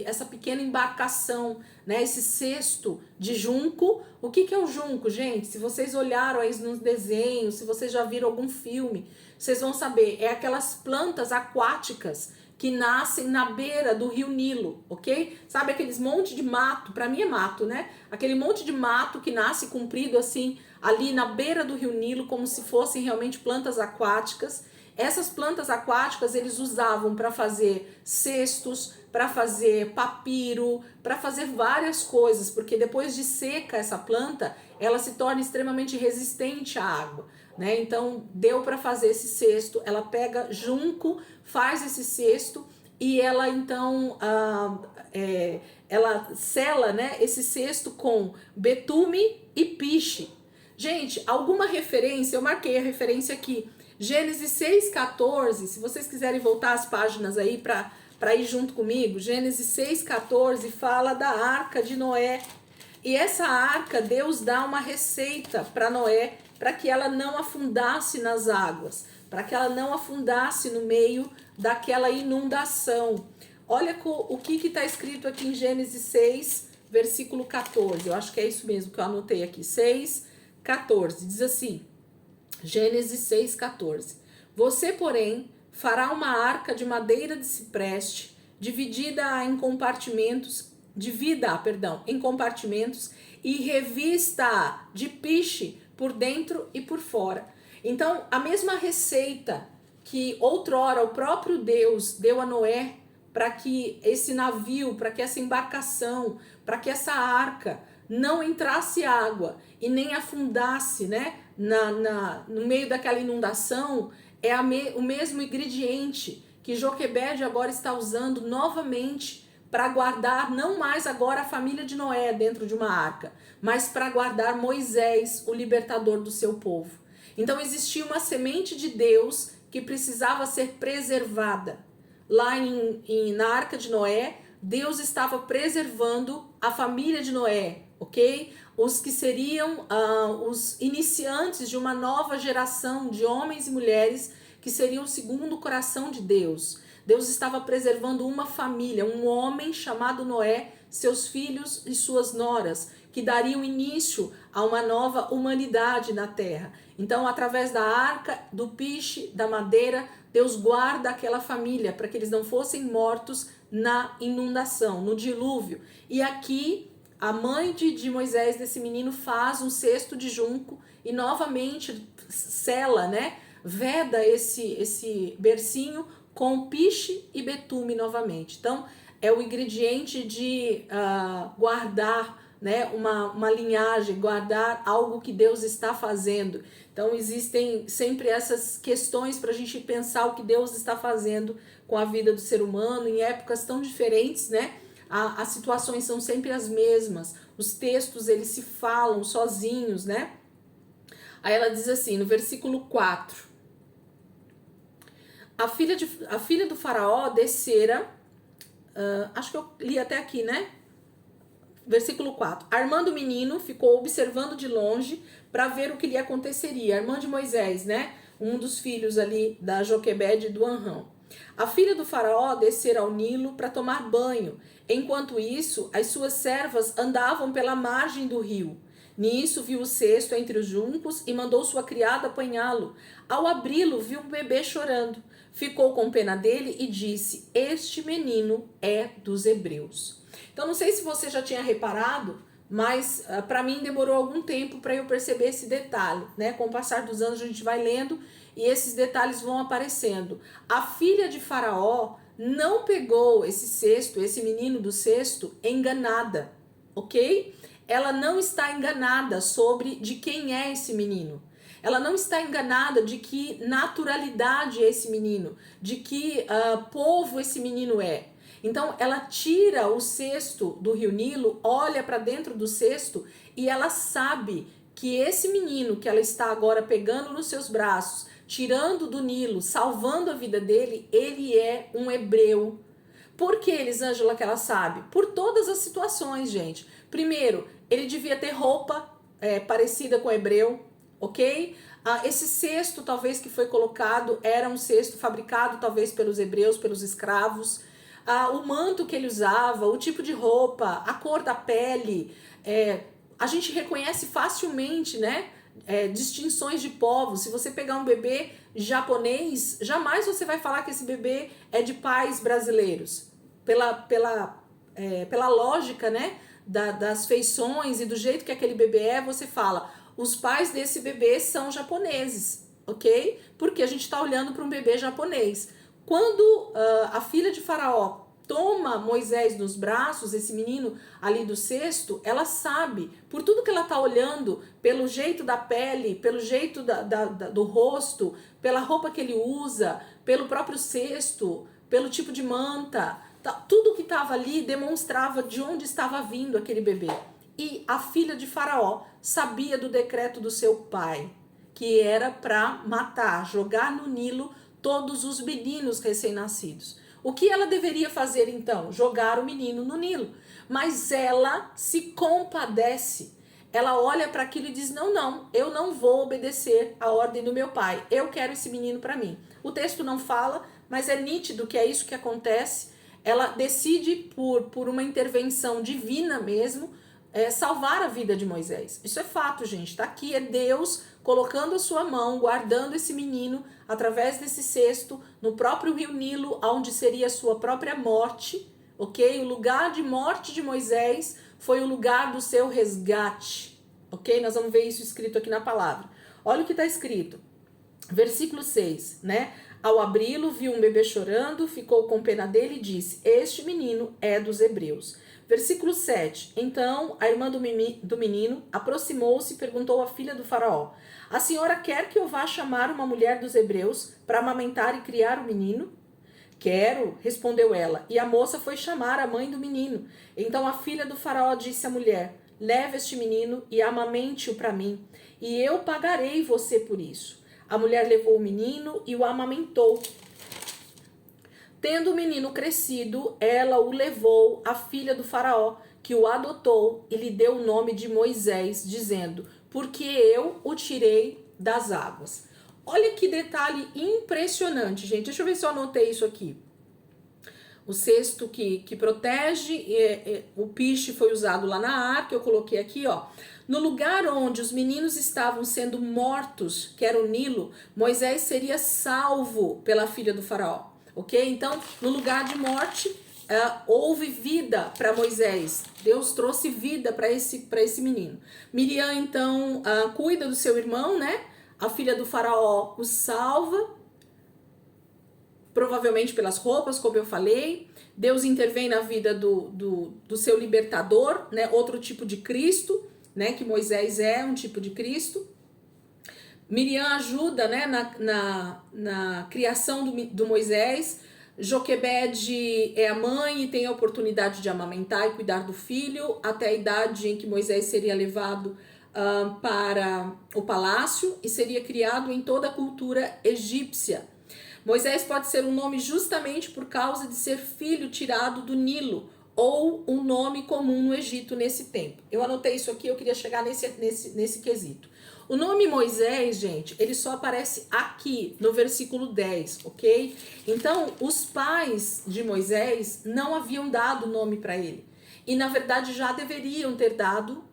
essa pequena embarcação, né, esse cesto de junco. O que é o junco, gente? Se vocês olharam aí nos desenhos, se vocês já viram algum filme, vocês vão saber, é aquelas plantas aquáticas que nascem na beira do rio Nilo, ok? Sabe aqueles monte de mato, para mim é mato, né? Aquele monte de mato que nasce comprido assim, ali na beira do rio Nilo, como se fossem realmente plantas aquáticas. Essas plantas aquáticas eles usavam para fazer cestos, para fazer papiro, para fazer várias coisas, porque depois de seca essa planta, ela se torna extremamente resistente à água, né? Então deu para fazer esse cesto. Ela pega junco, faz esse cesto e ela então ela sela, né, esse cesto com betume e piche. Gente, alguma referência? Eu marquei a referência aqui. Gênesis 6,14, se vocês quiserem voltar as páginas aí para ir junto comigo, Gênesis 6,14 fala da arca de Noé. E essa arca, Deus dá uma receita para Noé, para que ela não afundasse nas águas, para que ela não afundasse no meio daquela inundação. Olha o que está escrito aqui em Gênesis 6, versículo 14. Eu acho que é isso mesmo que eu anotei aqui. 6,14. Diz assim, Gênesis 6,14. Você, porém, fará uma arca de madeira de cipreste, divida em compartimentos e revista de piche por dentro e por fora. Então, a mesma receita que outrora o próprio Deus deu a Noé para que esse navio, para que essa embarcação, para que essa arca não entrasse água e nem afundasse, né, no meio daquela inundação, o mesmo ingrediente que Joquebede agora está usando novamente para guardar não mais agora a família de Noé dentro de uma arca, mas para guardar Moisés, o libertador do seu povo. Então existia uma semente de Deus que precisava ser preservada. Lá na arca de Noé, Deus estava preservando a família de Noé, ok? Os que seriam os iniciantes de uma nova geração de homens e mulheres que seriam segundo o coração de Deus. Deus estava preservando uma família, um homem chamado Noé, seus filhos e suas noras, que dariam início a uma nova humanidade na terra. Então, através da arca, do piche, da madeira, Deus guarda aquela família para que eles não fossem mortos na inundação, no dilúvio. E aqui, a mãe de Moisés, desse menino, faz um cesto de junco e novamente sela, né? Veda esse bercinho com piche e betume novamente. Então, é o ingrediente de guardar, né, uma linhagem, guardar algo que Deus está fazendo. Então, existem sempre essas questões para a gente pensar o que Deus está fazendo com a vida do ser humano em épocas tão diferentes, né? As situações são sempre as mesmas, os textos eles se falam sozinhos, né? Aí ela diz assim, no versículo 4, a filha do faraó descera, acho que eu li até aqui, né? Versículo 4. Armando o menino, ficou observando de longe para ver o que lhe aconteceria. A irmã de Moisés, né? Um dos filhos ali da Joquebede e do Anrão. A filha do faraó descera ao Nilo para tomar banho. Enquanto isso, as suas servas andavam pela margem do rio. Nisso viu o cesto entre os juncos e mandou sua criada apanhá-lo. Ao abri-lo, viu um bebê chorando. Ficou com pena dele e disse: Este menino é dos hebreus. Então, não sei se você já tinha reparado, mas para mim demorou algum tempo para eu perceber esse detalhe, né? Com o passar dos anos a gente vai lendo e esses detalhes vão aparecendo. A filha de Faraó não pegou esse cesto, esse menino do cesto, enganada, ok? Ela não está enganada sobre de quem é esse menino. Ela não está enganada de que naturalidade é esse menino, de que povo esse menino é. Então ela tira o cesto do rio Nilo, olha para dentro do cesto e ela sabe que esse menino que ela está agora pegando nos seus braços, tirando do Nilo, salvando a vida dele, ele é um hebreu. Por que, Elisângela, que ela sabe? Por todas as situações, gente. Primeiro, ele devia ter roupa parecida com o hebreu, ok? Esse cesto, talvez, que foi colocado, era um cesto fabricado, talvez, pelos hebreus, pelos escravos. O manto que ele usava, o tipo de roupa, a cor da pele, a gente reconhece facilmente, né? Distinções de povos. Se você pegar um bebê japonês, jamais você vai falar que esse bebê é de pais brasileiros. Pela lógica, né? Das feições e do jeito que aquele bebê é, você fala, os pais desse bebê são japoneses, ok? Porque a gente está olhando para um bebê japonês. Quando a filha de Faraó toma Moisés nos braços, esse menino ali do cesto, ela sabe, por tudo que ela está olhando, pelo jeito da pele, pelo jeito do rosto, pela roupa que ele usa, pelo próprio cesto, pelo tipo de manta, tudo que estava ali demonstrava de onde estava vindo aquele bebê. E a filha de Faraó sabia do decreto do seu pai, que era para matar, jogar no Nilo todos os meninos recém-nascidos. O que ela deveria fazer então? Jogar o menino no Nilo. Mas ela se compadece. Ela olha para aquilo e diz: não, eu não vou obedecer a ordem do meu pai. Eu quero esse menino para mim. O texto não fala, mas é nítido que é isso que acontece. Ela decide, por uma intervenção divina mesmo, salvar a vida de Moisés. Isso é fato, gente. Está aqui, é Deus colocando a sua mão, guardando esse menino através desse cesto no próprio rio Nilo, onde seria a sua própria morte, ok? O lugar de morte de Moisés foi o lugar do seu resgate, ok? Nós vamos ver isso escrito aqui na palavra. Olha o que está escrito. Versículo 6, né? Ao abri-lo, viu um bebê chorando, ficou com pena dele e disse: Este menino é dos hebreus. Versículo 7. Então, a irmã do menino aproximou-se e perguntou à filha do faraó: A senhora quer que eu vá chamar uma mulher dos hebreus para amamentar e criar o menino? Quero, respondeu ela. E a moça foi chamar a mãe do menino. Então a filha do faraó disse à mulher: Leve este menino e amamente-o para mim, e eu pagarei você por isso. A mulher levou o menino e o amamentou. Tendo o menino crescido, ela o levou à filha do faraó, que o adotou e lhe deu o nome de Moisés, dizendo: Porque eu o tirei das águas. Olha que detalhe impressionante, gente. Deixa eu ver se eu anotei isso aqui. O cesto que protege, o piche foi usado lá na arca, eu coloquei aqui, ó. No lugar onde os meninos estavam sendo mortos, que era o Nilo, Moisés seria salvo pela filha do faraó, ok? Então, no lugar de morte, houve vida para Moisés. Deus trouxe vida para esse menino. Miriam, então, cuida do seu irmão, né? A filha do faraó o salva, provavelmente pelas roupas, como eu falei. Deus intervém na vida do seu libertador, né? Outro tipo de Cristo, né? Que Moisés é um tipo de Cristo. Miriam ajuda, né? na criação do Moisés. Joquebede é a mãe e tem a oportunidade de amamentar e cuidar do filho até a idade em que Moisés seria levado para o palácio e seria criado em toda a cultura egípcia. Moisés pode ser um nome justamente por causa de ser filho tirado do Nilo, ou um nome comum no Egito nesse tempo. Eu anotei isso aqui, eu queria chegar nesse quesito. O nome Moisés, gente, ele só aparece aqui no versículo 10, ok? Então, os pais de Moisés não haviam dado nome para ele. E, na verdade, já deveriam ter dado,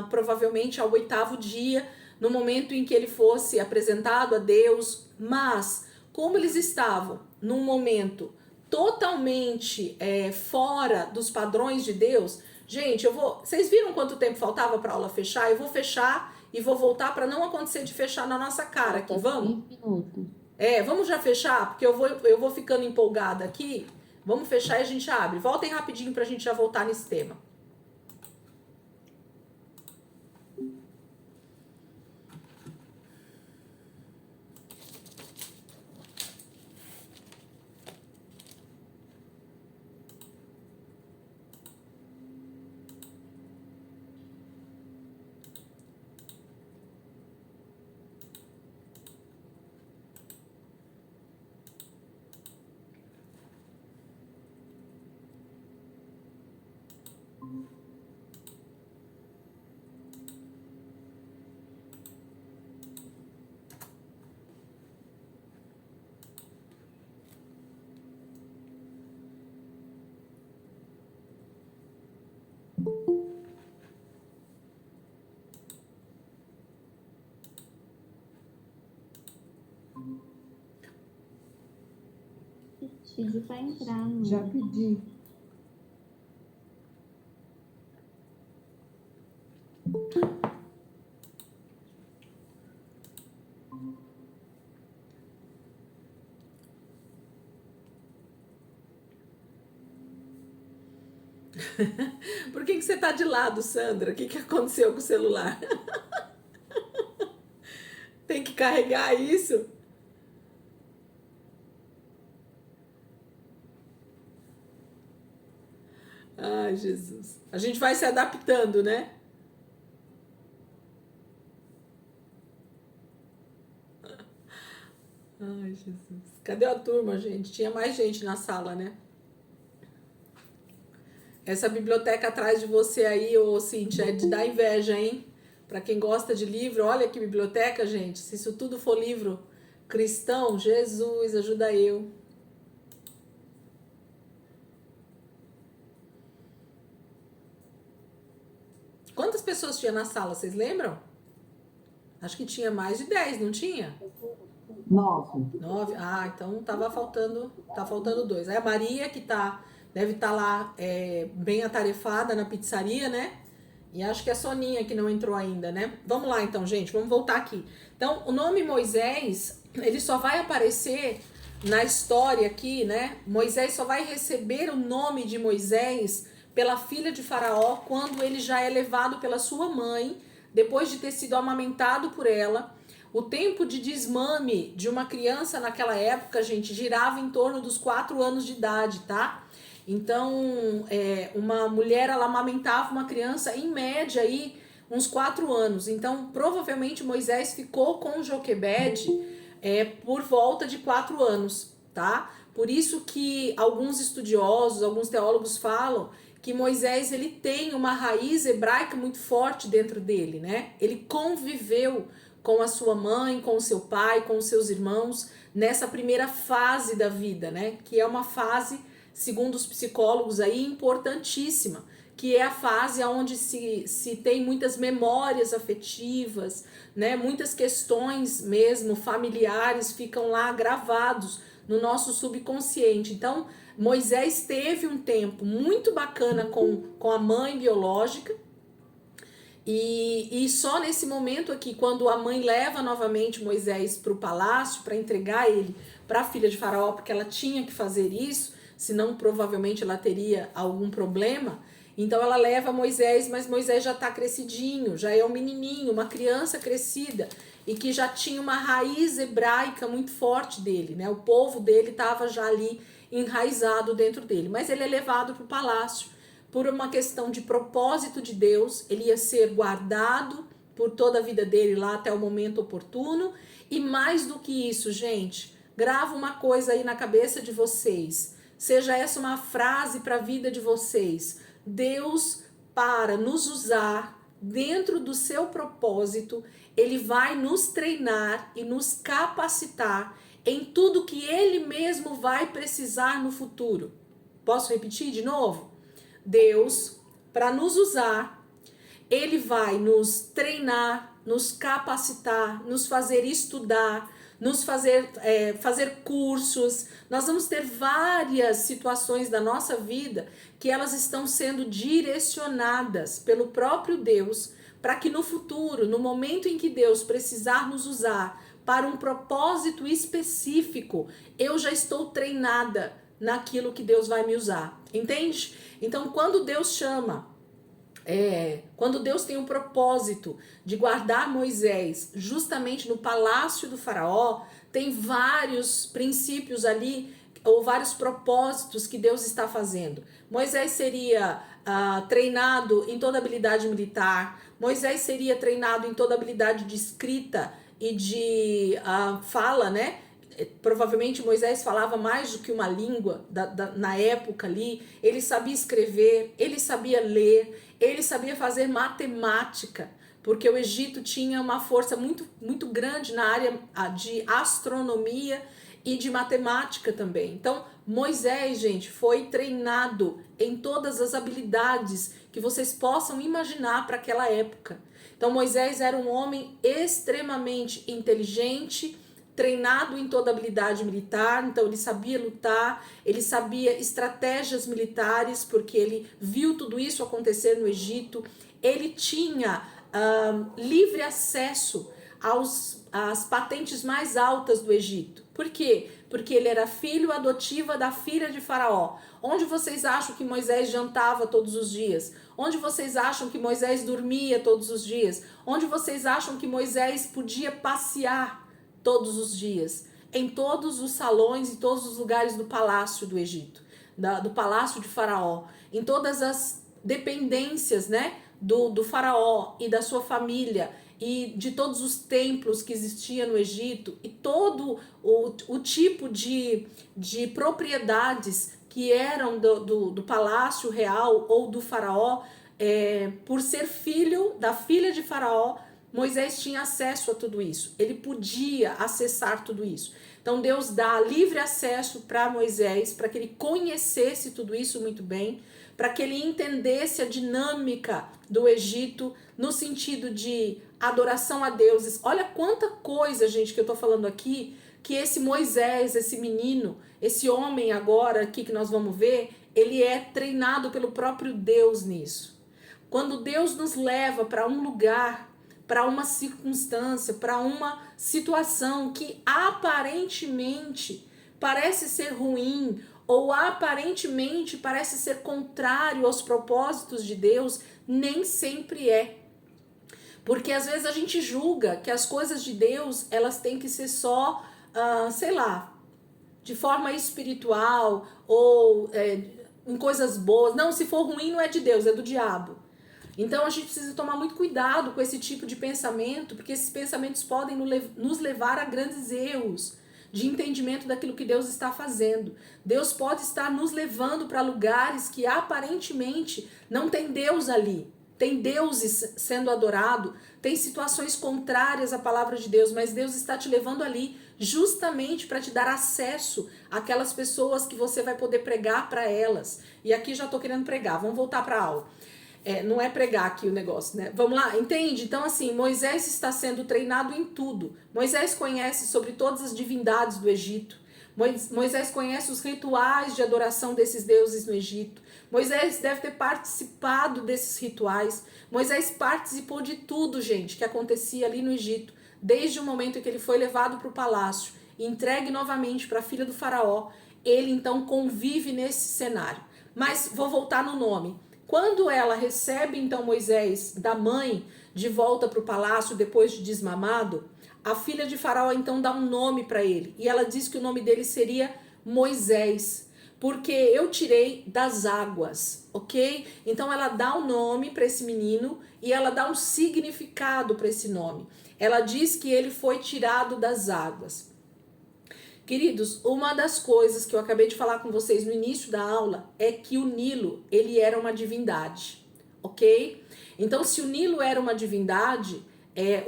provavelmente, ao 8º dia, no momento em que ele fosse apresentado a Deus. Mas, como eles estavam num momento totalmente fora dos padrões de Deus, gente, vocês viram quanto tempo faltava para a aula fechar? Eu vou fechar e vou voltar para não acontecer de fechar na nossa cara aqui, vamos? 5 minutos. Vamos já fechar, porque eu vou ficando empolgada aqui. Vamos fechar e a gente abre. Voltem rapidinho para a gente já voltar nesse tema. Pedi pra entrar no. Já pedi. Por que você tá de lado, Sandra? O que aconteceu com o celular? Tem que carregar isso? Ai, Jesus. A gente vai se adaptando, né? Ai, Jesus. Cadê a turma, gente? Tinha mais gente na sala, né? Essa biblioteca atrás de você aí, ô Cíntia, é de dar inveja, hein? Pra quem gosta de livro, olha que biblioteca, gente. Se isso tudo for livro cristão, Jesus, ajuda eu. Quantas pessoas tinha na sala, vocês lembram? Acho que tinha mais de 10, não tinha? 9. 9? Ah, então tá faltando 2. Aí a Maria, que deve estar lá bem atarefada na pizzaria, né? E acho que é a Soninha que não entrou ainda, né? Vamos lá então, gente, vamos voltar aqui. Então, o nome Moisés, ele só vai aparecer na história aqui, né? Moisés só vai receber o nome de Moisés pela filha de Faraó quando ele já é levado pela sua mãe, depois de ter sido amamentado por ela. O tempo de desmame de uma criança naquela época, gente, girava em torno dos 4 anos de idade, tá? Então, uma mulher, ela amamentava uma criança, em média, aí, uns 4 anos. Então, provavelmente, Moisés ficou com Joquebede por volta de 4 anos, tá? Por isso que alguns estudiosos, alguns teólogos falam que Moisés, ele tem uma raiz hebraica muito forte dentro dele, né? Ele conviveu com a sua mãe, com o seu pai, com os seus irmãos, nessa primeira fase da vida, né? Que é uma fase, segundo os psicólogos aí, importantíssima, que é a fase onde se tem muitas memórias afetivas, né? Muitas questões mesmo familiares ficam lá gravados no nosso subconsciente. Então, Moisés teve um tempo muito bacana com a mãe biológica, e só nesse momento aqui, quando a mãe leva novamente Moisés para o palácio para entregar ele para a filha de Faraó, porque ela tinha que fazer isso, senão provavelmente ela teria algum problema. Então ela leva Moisés, mas Moisés já está crescidinho, já é um menininho, uma criança crescida e que já tinha uma raiz hebraica muito forte dele, né? O povo dele estava já ali enraizado dentro dele, mas ele é levado para o palácio por uma questão de propósito de Deus. Ele ia ser guardado por toda a vida dele lá até o momento oportuno. E mais do que isso, gente, grava uma coisa aí na cabeça de vocês. Seja essa uma frase para a vida de vocês. Deus, para nos usar dentro do seu propósito, ele vai nos treinar e nos capacitar em tudo que ele mesmo vai precisar no futuro. Posso repetir de novo? Deus, para nos usar, ele vai nos treinar, nos capacitar, nos fazer estudar, nos fazer fazer cursos. Nós vamos ter várias situações da nossa vida que elas estão sendo direcionadas pelo próprio Deus para que no futuro, no momento em que Deus precisar nos usar para um propósito específico, eu já estou treinada naquilo que Deus vai me usar. Entende? Então, quando Deus chama, quando Deus tem um propósito de guardar Moisés justamente no palácio do faraó, tem vários princípios ali, ou vários propósitos que Deus está fazendo. Moisés seria treinado em toda habilidade militar, Moisés seria treinado em toda habilidade de escrita e de fala, né? Provavelmente Moisés falava mais do que uma língua na época ali. Ele sabia escrever, ele sabia ler, ele sabia fazer matemática, porque o Egito tinha uma força muito, muito grande na área de astronomia e de matemática também. Então, Moisés, gente, foi treinado em todas as habilidades que vocês possam imaginar para aquela época. Então, Moisés era um homem extremamente inteligente, treinado em toda habilidade militar. Então ele sabia lutar, ele sabia estratégias militares, porque ele viu tudo isso acontecer no Egito. Ele tinha livre acesso às patentes mais altas do Egito. Por quê? Porque ele era filho adotiva da filha de Faraó. Onde vocês acham que Moisés jantava todos os dias? Onde vocês acham que Moisés dormia todos os dias? Onde vocês acham que Moisés podia passear todos os dias? Em todos os salões e todos os lugares do palácio do Egito, do palácio de Faraó, em todas as dependências, né, do Faraó e da sua família, e de todos os templos que existiam no Egito, e todo o tipo de propriedades que eram do palácio real ou do Faraó. Por ser filho da filha de Faraó, Moisés tinha acesso a tudo isso, ele podia acessar tudo isso. Então Deus dá livre acesso para Moisés, para que ele conhecesse tudo isso muito bem, para que ele entendesse a dinâmica do Egito no sentido de adoração a deuses. Olha quanta coisa, gente, que eu tô falando aqui, que esse Moisés, esse menino, esse homem agora aqui que nós vamos ver, ele é treinado pelo próprio Deus nisso. Quando Deus nos leva para um lugar, para uma circunstância, para uma situação que aparentemente parece ser ruim, ou aparentemente parece ser contrário aos propósitos de Deus, nem sempre é. Porque às vezes a gente julga que as coisas de Deus, elas têm que ser só, sei lá, de forma espiritual, ou em coisas boas. Não, se for ruim não é de Deus, é do diabo. Então a gente precisa tomar muito cuidado com esse tipo de pensamento, porque esses pensamentos podem nos levar a grandes erros de entendimento daquilo que Deus está fazendo. Deus pode estar nos levando para lugares que aparentemente não tem Deus ali. Tem deuses sendo adorado, tem situações contrárias à palavra de Deus, mas Deus está te levando ali justamente para te dar acesso àquelas pessoas que você vai poder pregar para elas. E aqui já estou querendo pregar, vamos voltar para a aula. Não é pregar aqui o negócio, né? Vamos lá, entende? Então assim, Moisés está sendo treinado em tudo. Moisés conhece sobre todas as divindades do Egito. Moisés conhece os rituais de adoração desses deuses no Egito. Moisés deve ter participado desses rituais. Moisés participou de tudo, gente, que acontecia ali no Egito, desde o momento em que ele foi levado para o palácio e entregue novamente para a filha do faraó. Ele então convive nesse cenário. Mas vou voltar no nome. Quando ela recebe então Moisés da mãe de volta para o palácio depois de desmamado, a filha de Faraó então dá um nome para ele, e ela diz que o nome dele seria Moisés, porque eu tirei das águas, ok? Então ela dá um nome para esse menino e ela dá um significado para esse nome. Ela diz que ele foi tirado das águas. Queridos, uma das coisas que eu acabei de falar com vocês no início da aula é que o Nilo, ele era uma divindade, ok? Então, se o Nilo era uma divindade,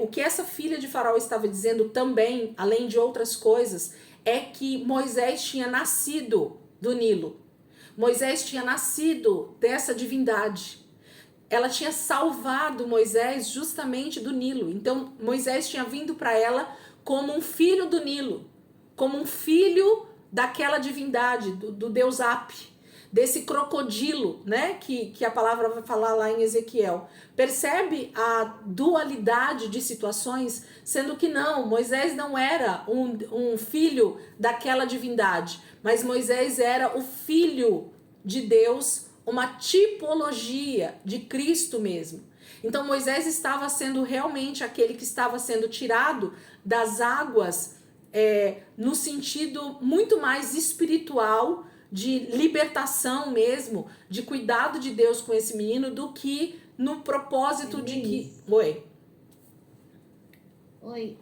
o que essa filha de Faraó estava dizendo também, além de outras coisas, é que Moisés tinha nascido do Nilo. Moisés tinha nascido dessa divindade. Ela tinha salvado Moisés justamente do Nilo. Então, Moisés tinha vindo para ela como um filho do Nilo, como um filho daquela divindade, do Deus Ap, desse crocodilo, né, que a palavra vai falar lá em Ezequiel. Percebe a dualidade de situações, sendo que não, Moisés não era um filho daquela divindade, mas Moisés era o filho de Deus, uma tipologia de Cristo mesmo. Então Moisés estava sendo realmente aquele que estava sendo tirado das águas, no sentido muito mais espiritual, de libertação mesmo, de cuidado de Deus com esse menino, do que no propósito de que... Oi. Oi.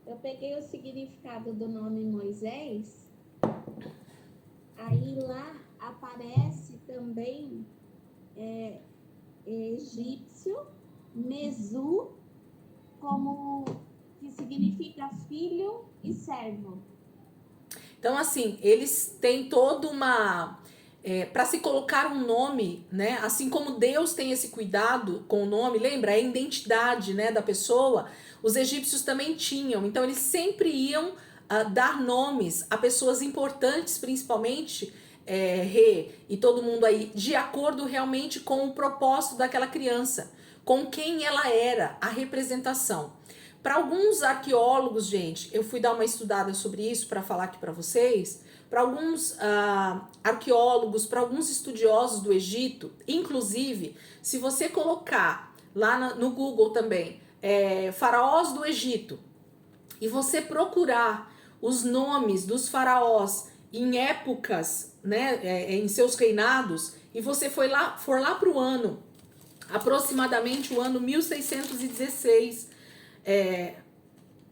Eu peguei o significado do nome Moisés, aí lá aparece também egípcio, Mesu, como que significa filho e servo. Então, assim, eles têm toda uma... para se colocar um nome, né? Assim como Deus tem esse cuidado com o nome, lembra? É a identidade, né, da pessoa. Os egípcios também tinham. Então, eles sempre iam dar nomes a pessoas importantes, principalmente Rê e todo mundo aí, de acordo realmente com o propósito daquela criança, com quem ela era, a representação. Para alguns arqueólogos, gente, eu fui dar uma estudada sobre isso para falar aqui para vocês. Para alguns arqueólogos, para alguns estudiosos do Egito, inclusive, se você colocar lá no Google também, faraós do Egito, e você procurar os nomes dos faraós em épocas, né, em seus reinados, e você for lá para o ano, aproximadamente o ano 1616,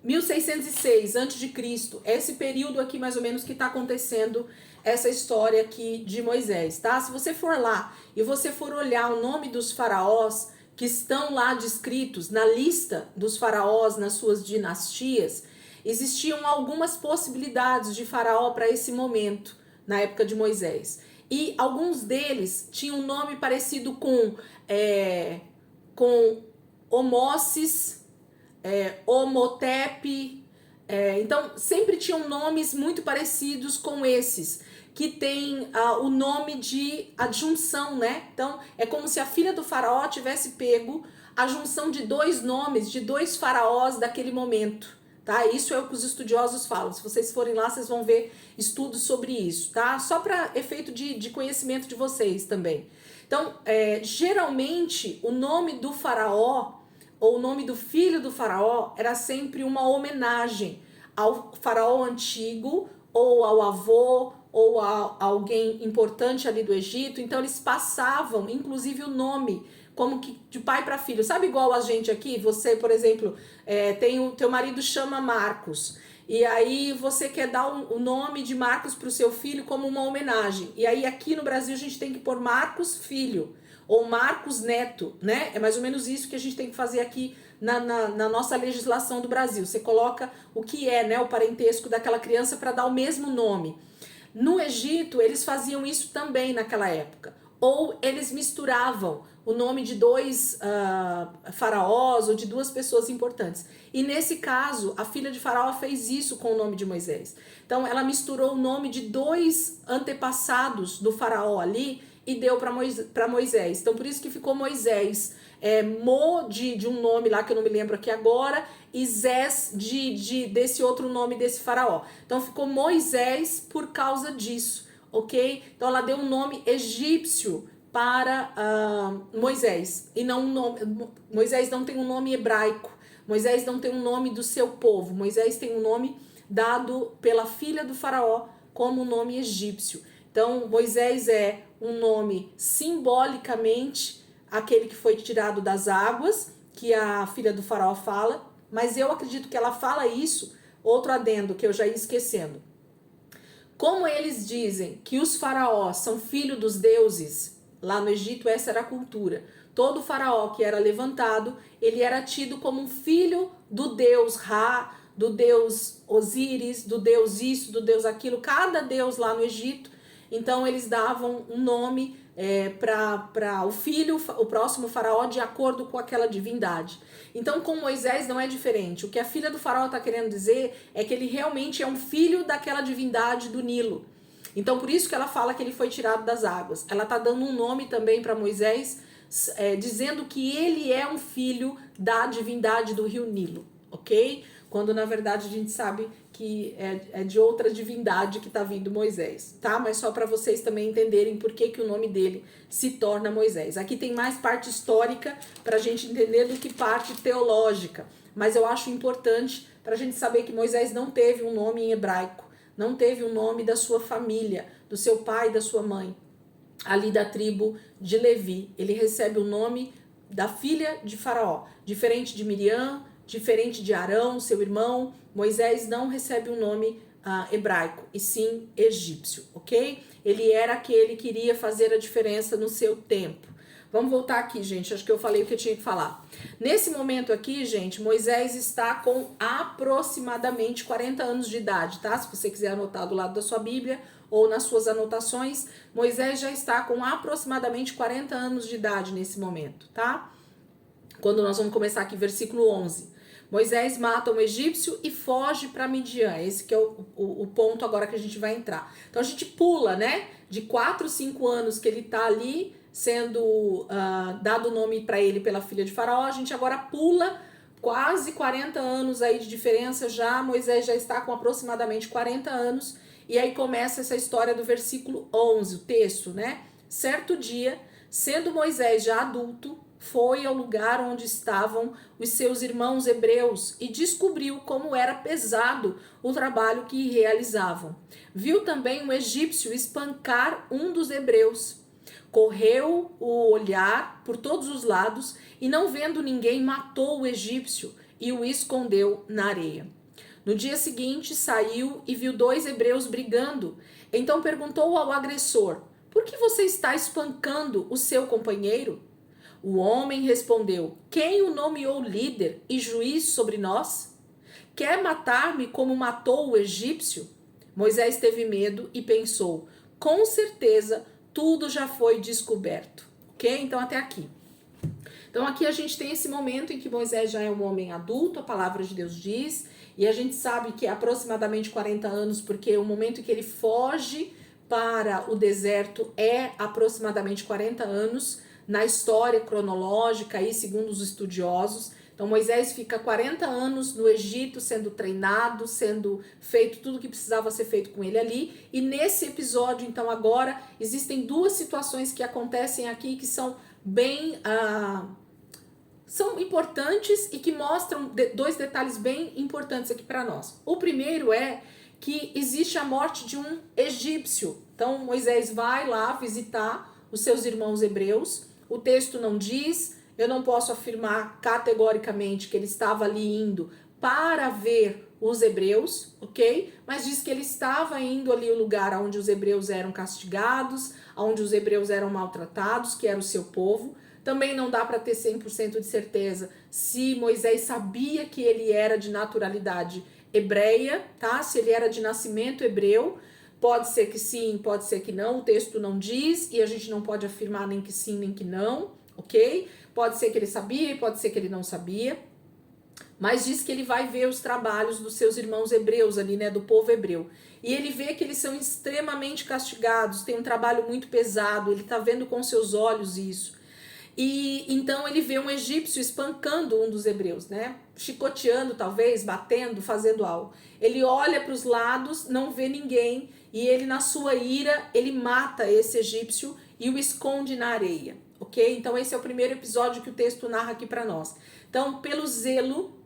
1606 a.C., esse período aqui mais ou menos que está acontecendo essa história aqui de Moisés, tá? Se você for lá e você for olhar o nome dos faraós que estão lá descritos na lista dos faraós nas suas dinastias, existiam algumas possibilidades de faraó para esse momento, na época de Moisés. E alguns deles tinham um nome parecido com Homosses, Homotep, então sempre tinham nomes muito parecidos com esses, que tem o nome de adjunção, né? Então é como se a filha do faraó tivesse pego a junção de dois nomes, de dois faraós daquele momento, tá? Isso é o que os estudiosos falam. Se vocês forem lá, vocês vão ver estudos sobre isso, tá? Só para efeito de conhecimento de vocês também. Então, geralmente, o nome do faraó ou o nome do filho do faraó era sempre uma homenagem ao faraó antigo, ou ao avô, ou a alguém importante ali do Egito. Então eles passavam, inclusive, o nome, como que de pai para filho. Sabe igual a gente aqui? Você, por exemplo, tem o teu marido chama Marcos, e aí você quer dar o nome de Marcos para o seu filho como uma homenagem. E aí aqui no Brasil a gente tem que pôr Marcos Filho, ou Marcos Neto, né? É mais ou menos isso que a gente tem que fazer aqui na nossa legislação do Brasil. Você coloca o que é, né, o parentesco daquela criança para dar o mesmo nome. No Egito, eles faziam isso também naquela época. Ou eles misturavam o nome de dois faraós ou de duas pessoas importantes. E nesse caso, a filha de Faraó fez isso com o nome de Moisés. Então, ela misturou o nome de dois antepassados do faraó ali e deu para Moisés. Então, por isso que ficou Moisés. Mo de um nome lá que eu não me lembro aqui agora, e Zés desse outro nome desse faraó. Então, ficou Moisés por causa disso, ok? Então, ela deu um nome egípcio para Moisés. E não Moisés não tem um nome hebraico. Moisés não tem um nome do seu povo. Moisés tem um nome dado pela filha do faraó como um nome egípcio. Então, Moisés é um nome simbolicamente aquele que foi tirado das águas, que a filha do faraó fala, mas eu acredito que ela fala isso, outro adendo que eu já ia esquecendo. Como eles dizem que os faraós são filhos dos deuses, lá no Egito essa era a cultura. Todo faraó que era levantado, ele era tido como um filho do deus Ra, do deus Osíris, do deus isso, do deus aquilo, cada deus lá no Egito. Então eles davam um nome para o filho, o próximo faraó, de acordo com aquela divindade. Então com Moisés não é diferente. O que a filha do faraó está querendo dizer é que ele realmente é um filho daquela divindade do Nilo. Então por isso que ela fala que ele foi tirado das águas. Ela está dando um nome também para Moisés, dizendo que ele é um filho da divindade do rio Nilo, ok? Quando na verdade a gente sabe que é de outra divindade que está vindo Moisés, tá? Mas só para vocês também entenderem por que o nome dele se torna Moisés. Aqui tem mais parte histórica para a gente entender do que parte teológica, mas eu acho importante para a gente saber que Moisés não teve um nome em hebraico, não teve o nome da sua família, do seu pai e da sua mãe, ali da tribo de Levi. Ele recebe o nome da filha de Faraó, diferente de Miriam, diferente de Arão, seu irmão. Moisés não recebe um nome hebraico, e sim egípcio, ok? Ele era aquele que iria fazer a diferença no seu tempo. Vamos voltar aqui, gente, acho que eu falei o que eu tinha que falar. Nesse momento aqui, gente, Moisés está com aproximadamente 40 anos de idade, tá? Se você quiser anotar do lado da sua Bíblia ou nas suas anotações, Moisés já está com aproximadamente 40 anos de idade nesse momento, tá? Quando nós vamos começar aqui, versículo 11. Moisés mata um egípcio e foge para Midian. Esse que é o ponto agora que a gente vai entrar. Então a gente pula, né? De 4, 5 anos que ele tá ali, sendo dado o nome para ele pela filha de Faraó, a gente agora pula quase 40 anos aí de diferença já. Moisés já está com aproximadamente 40 anos. E aí começa essa história do versículo 11, o texto, né? Certo dia, sendo Moisés já adulto, foi ao lugar onde estavam os seus irmãos hebreus e descobriu como era pesado o trabalho que realizavam. Viu também um egípcio espancar um dos hebreus. Correu o olhar por todos os lados e, não vendo ninguém, matou o egípcio e o escondeu na areia. No dia seguinte, saiu e viu 2 hebreus brigando. Então perguntou ao agressor: por que você está espancando o seu companheiro? O homem respondeu: quem o nomeou líder e juiz sobre nós? Quer matar-me como matou o egípcio? Moisés teve medo e pensou: com certeza tudo já foi descoberto. Ok? Então até aqui. Então aqui a gente tem esse momento em que Moisés já é um homem adulto, a palavra de Deus diz, e a gente sabe que é aproximadamente 40 anos, porque o momento em que ele foge para o deserto é aproximadamente 40 anos, na história cronológica, aí, segundo os estudiosos. Então Moisés fica 40 anos no Egito sendo treinado, sendo feito tudo que precisava ser feito com ele ali. E nesse episódio, então agora, existem 2 situações que acontecem aqui que são bem... são importantes e que mostram 2 detalhes bem importantes aqui para nós. O primeiro é que existe a morte de um egípcio. Então Moisés vai lá visitar os seus irmãos hebreus. O texto não diz, eu não posso afirmar categoricamente que ele estava ali indo para ver os hebreus, ok? Mas diz que ele estava indo ali ao lugar onde os hebreus eram castigados, onde os hebreus eram maltratados, que era o seu povo. Também não dá para ter 100% de certeza se Moisés sabia que ele era de naturalidade hebreia, tá? Se ele era de nascimento hebreu. Pode ser que sim, pode ser que não, o texto não diz e a gente não pode afirmar nem que sim, nem que não, ok? Pode ser que ele sabia e pode ser que ele não sabia, mas diz que ele vai ver os trabalhos dos seus irmãos hebreus ali, né, do povo hebreu. E ele vê que eles são extremamente castigados, tem um trabalho muito pesado, ele tá vendo com seus olhos isso. E então ele vê um egípcio espancando um dos hebreus, né? Chicoteando talvez, batendo, fazendo algo. Ele olha para os lados, não vê ninguém e ele, na sua ira, ele mata esse egípcio e o esconde na areia, ok? Então esse é o primeiro episódio que o texto narra aqui para nós. Então, pelo zelo,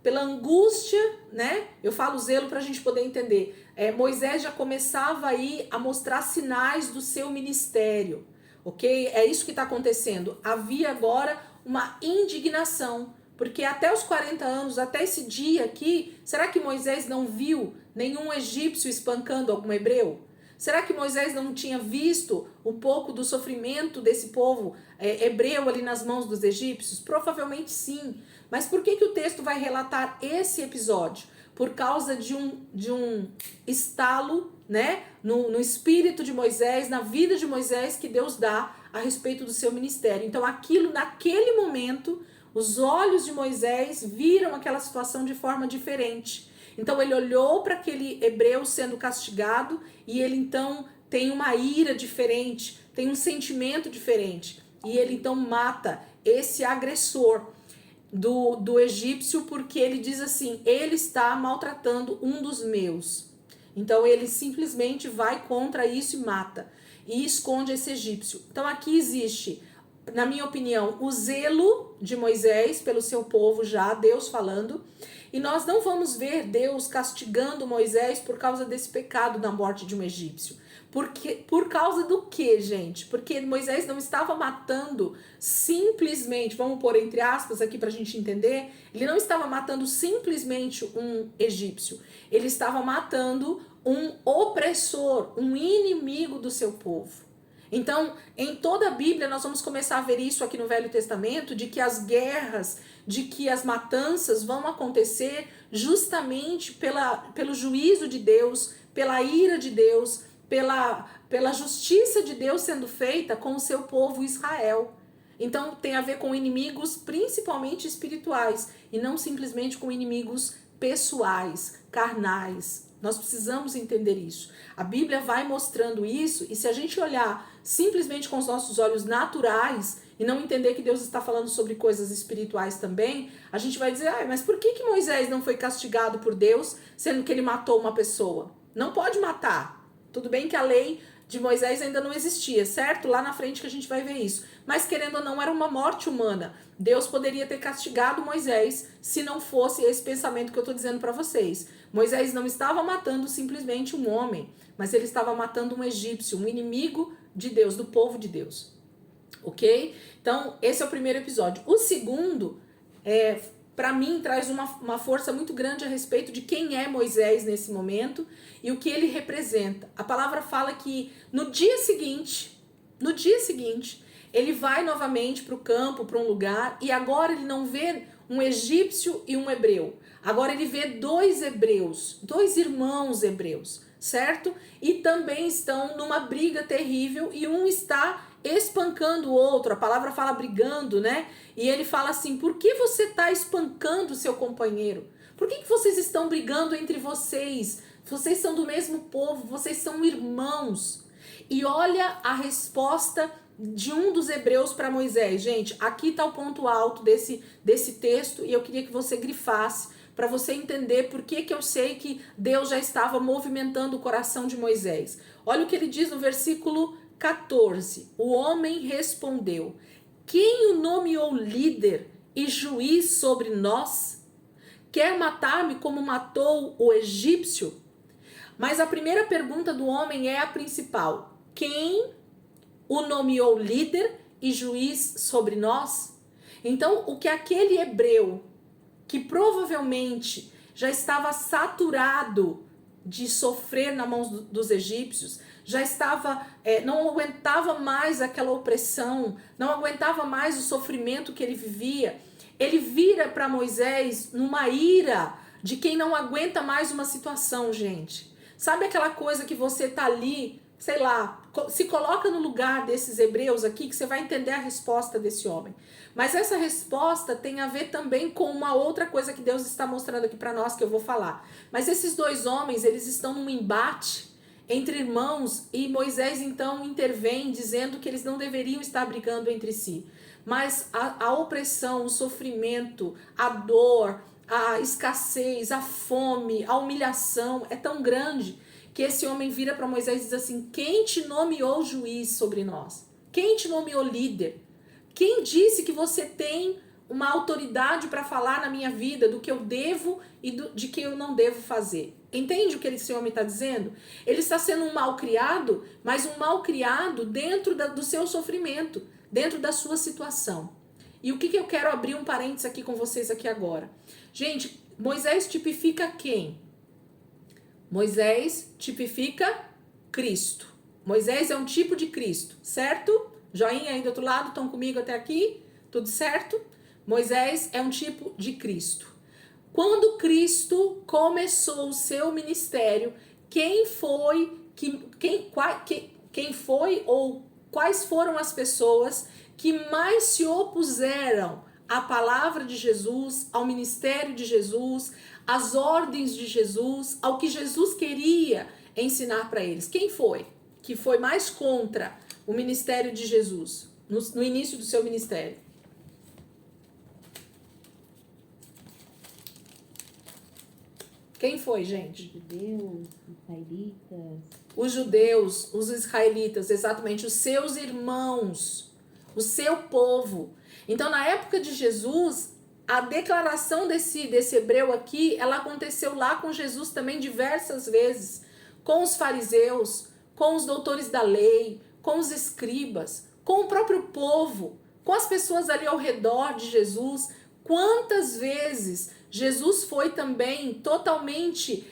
pela angústia, né? Eu falo zelo para a gente poder entender. Moisés já começava aí a mostrar sinais do seu ministério, ok? É isso que está acontecendo. Havia agora uma indignação, porque até os 40 anos, até esse dia aqui, será que Moisés não viu nenhum egípcio espancando algum hebreu? Será que Moisés não tinha visto um pouco do sofrimento desse povo hebreu ali nas mãos dos egípcios? Provavelmente sim. Mas por que o texto vai relatar esse episódio? Por causa de um estalo, né, no espírito de Moisés, na vida de Moisés, que Deus dá a respeito do seu ministério. Então aquilo, naquele momento, os olhos de Moisés viram aquela situação de forma diferente. Então ele olhou para aquele hebreu sendo castigado e ele então tem uma ira diferente, tem um sentimento diferente. E ele então mata esse agressor do egípcio, porque ele diz assim: ele está maltratando um dos meus. Então ele simplesmente vai contra isso e mata. E esconde esse egípcio. Então aqui existe, na minha opinião, o zelo de Moisés pelo seu povo já, Deus falando. E nós não vamos ver Deus castigando Moisés por causa desse pecado da morte de um egípcio. Por causa do quê, gente? Porque Moisés não estava matando simplesmente, vamos pôr entre aspas aqui para a gente entender, ele não estava matando simplesmente um egípcio. Ele estava matando um opressor, um inimigo do seu povo. Então, em toda a Bíblia, nós vamos começar a ver isso aqui no Velho Testamento, de que as guerras, de que as matanças vão acontecer justamente pelo juízo de Deus, pela ira de Deus, pela justiça de Deus sendo feita com o seu povo Israel. Então, tem a ver com inimigos principalmente espirituais, e não simplesmente com inimigos pessoais, carnais. Nós precisamos entender isso. A Bíblia vai mostrando isso, e se a gente olhar simplesmente com os nossos olhos naturais e não entender que Deus está falando sobre coisas espirituais também, a gente vai dizer: mas por que Moisés não foi castigado por Deus, sendo que ele matou uma pessoa? Não pode matar. Tudo bem que a lei de Moisés ainda não existia, certo? Lá na frente que a gente vai ver isso. Mas querendo ou não, era uma morte humana. Deus poderia ter castigado Moisés se não fosse esse pensamento que eu estou dizendo para vocês. Moisés não estava matando simplesmente um homem, mas ele estava matando um egípcio, um inimigo de Deus, do povo de Deus. Ok? Então, esse é o primeiro episódio. O segundo, para mim, traz uma força muito grande a respeito de quem é Moisés nesse momento e o que ele representa. A palavra fala que no dia seguinte, ele vai novamente para o campo, para um lugar, e agora ele não vê um egípcio e um hebreu. Agora ele vê dois hebreus, dois irmãos hebreus, certo? E também estão numa briga terrível e um está espancando o outro. A palavra fala brigando, né? E ele fala assim: por que você está espancando o seu companheiro? Por que vocês estão brigando entre vocês? Vocês são do mesmo povo, vocês são irmãos. E olha a resposta de um dos hebreus para Moisés. Gente, aqui está o ponto alto desse texto, e eu queria que você grifasse para você entender por que eu sei que Deus já estava movimentando o coração de Moisés. Olha o que ele diz no versículo 14. O homem respondeu: quem o nomeou líder e juiz sobre nós? Quer matar-me como matou o egípcio? Mas a primeira pergunta do homem é a principal: quem o nomeou líder e juiz sobre nós? Então, o que aquele hebreu, que provavelmente já estava saturado de sofrer na mão dos egípcios, já estava, não aguentava mais aquela opressão, não aguentava mais o sofrimento que ele vivia, ele vira para Moisés numa ira de quem não aguenta mais uma situação, gente. Sabe aquela coisa que você tá ali, sei lá, se coloca no lugar desses hebreus aqui, que você vai entender a resposta desse homem. Mas essa resposta tem a ver também com uma outra coisa que Deus está mostrando aqui para nós, que eu vou falar. Mas esses dois homens, eles estão num embate entre irmãos, e Moisés então intervém dizendo que eles não deveriam estar brigando entre si. Mas a opressão, o sofrimento, a dor, a escassez, a fome, a humilhação é tão grande que esse homem vira para Moisés e diz assim: quem te nomeou juiz sobre nós? Quem te nomeou líder? Quem disse que você tem uma autoridade para falar na minha vida do que eu devo e de que eu não devo fazer. Entende o que esse homem está dizendo? Ele está sendo um malcriado, mas um malcriado dentro do seu sofrimento, dentro da sua situação. E o que eu quero abrir um parênteses aqui com vocês aqui agora? Gente, Moisés tipifica quem? Moisés tipifica Cristo. Moisés é um tipo de Cristo, certo? Joinha aí do outro lado, estão comigo até aqui? Tudo certo? Moisés é um tipo de Cristo. Quando Cristo começou o seu ministério, quem foi ou quais foram as pessoas que mais se opuseram à palavra de Jesus, ao ministério de Jesus, às ordens de Jesus, ao que Jesus queria ensinar para eles? Quem foi que foi mais contra o ministério de Jesus no início do seu ministério? Quem foi, gente? Judeus, israelitas. Os judeus, os israelitas, exatamente, os seus irmãos, o seu povo. Então, na época de Jesus, a declaração desse hebreu aqui, ela aconteceu lá com Jesus também diversas vezes, com os fariseus, com os doutores da lei, com os escribas, com o próprio povo, com as pessoas ali ao redor de Jesus. Quantas vezes Jesus foi também totalmente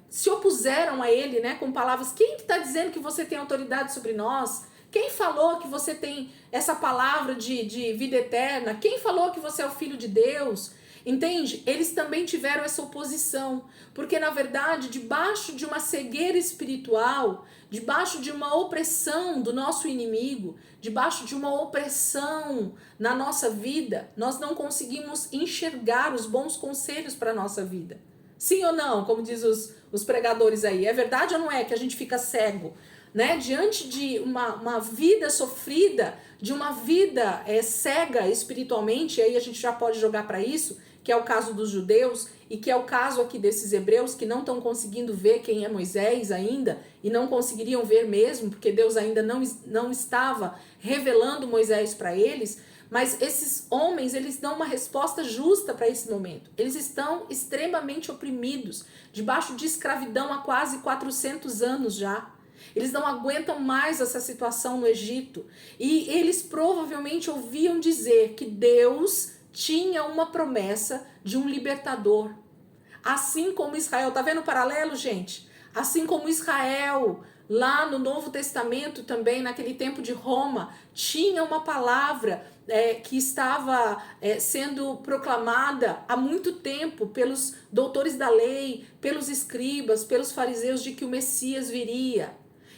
se opuseram a ele, né, com palavras: quem está dizendo que você tem autoridade sobre nós? Quem falou que você tem essa palavra de vida eterna? Quem falou que você é o filho de Deus? Entende? Eles também tiveram essa oposição, porque na verdade, debaixo de uma cegueira espiritual, debaixo de uma opressão do nosso inimigo, debaixo de uma opressão na nossa vida, nós não conseguimos enxergar os bons conselhos para a nossa vida. Sim ou não? Como diz os pregadores aí. É verdade ou não é que a gente fica cego, né? Diante de uma vida sofrida, de uma vida cega espiritualmente, aí a gente já pode jogar para isso, que é o caso dos judeus e que é o caso aqui desses hebreus que não estão conseguindo ver quem é Moisés ainda e não conseguiriam ver mesmo, porque Deus ainda não estava revelando Moisés para eles. Mas esses homens, eles dão uma resposta justa para esse momento. Eles estão extremamente oprimidos, debaixo de escravidão há quase 400 anos já. Eles não aguentam mais essa situação no Egito. E eles provavelmente ouviam dizer que Deus tinha uma promessa de um libertador. Assim como Israel, tá vendo o paralelo, gente? Assim como Israel, lá no Novo Testamento também, naquele tempo de Roma, tinha uma palavra que estava sendo proclamada há muito tempo pelos doutores da lei, pelos escribas, pelos fariseus, de que o Messias viria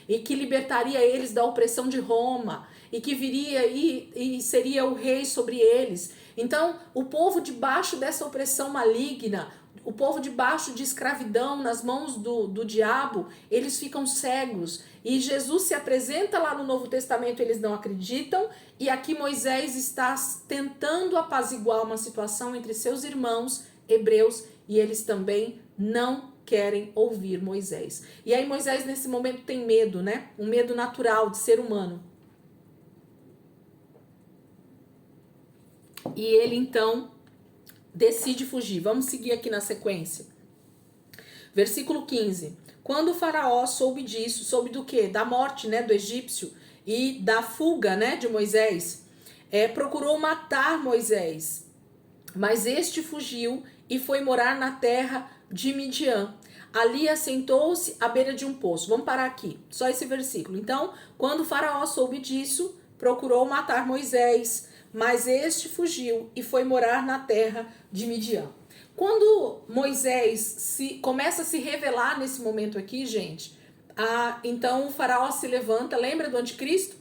e que libertaria eles da opressão de Roma e que viria e seria o rei sobre eles. Então, o povo debaixo dessa opressão maligna, o povo debaixo de escravidão nas mãos do diabo, eles ficam cegos. E Jesus se apresenta lá no Novo Testamento, eles não acreditam. E aqui Moisés está tentando apaziguar uma situação entre seus irmãos hebreus e eles também não querem ouvir Moisés. E aí Moisés nesse momento tem medo, né? Um medo natural de ser humano. E ele então decide fugir. Vamos seguir aqui na sequência. Versículo 15. Quando o faraó soube disso, soube do quê? Da morte, né, do egípcio e da fuga, né, de Moisés, procurou matar Moisés. Mas este fugiu e foi morar na terra de Midian. Ali assentou-se à beira de um poço. Vamos parar aqui, só esse versículo. Então, quando o faraó soube disso, procurou matar Moisés, mas este fugiu e foi morar na terra de Midian. Quando Moisés começa a se revelar nesse momento aqui, gente, então o faraó se levanta, lembra do anticristo?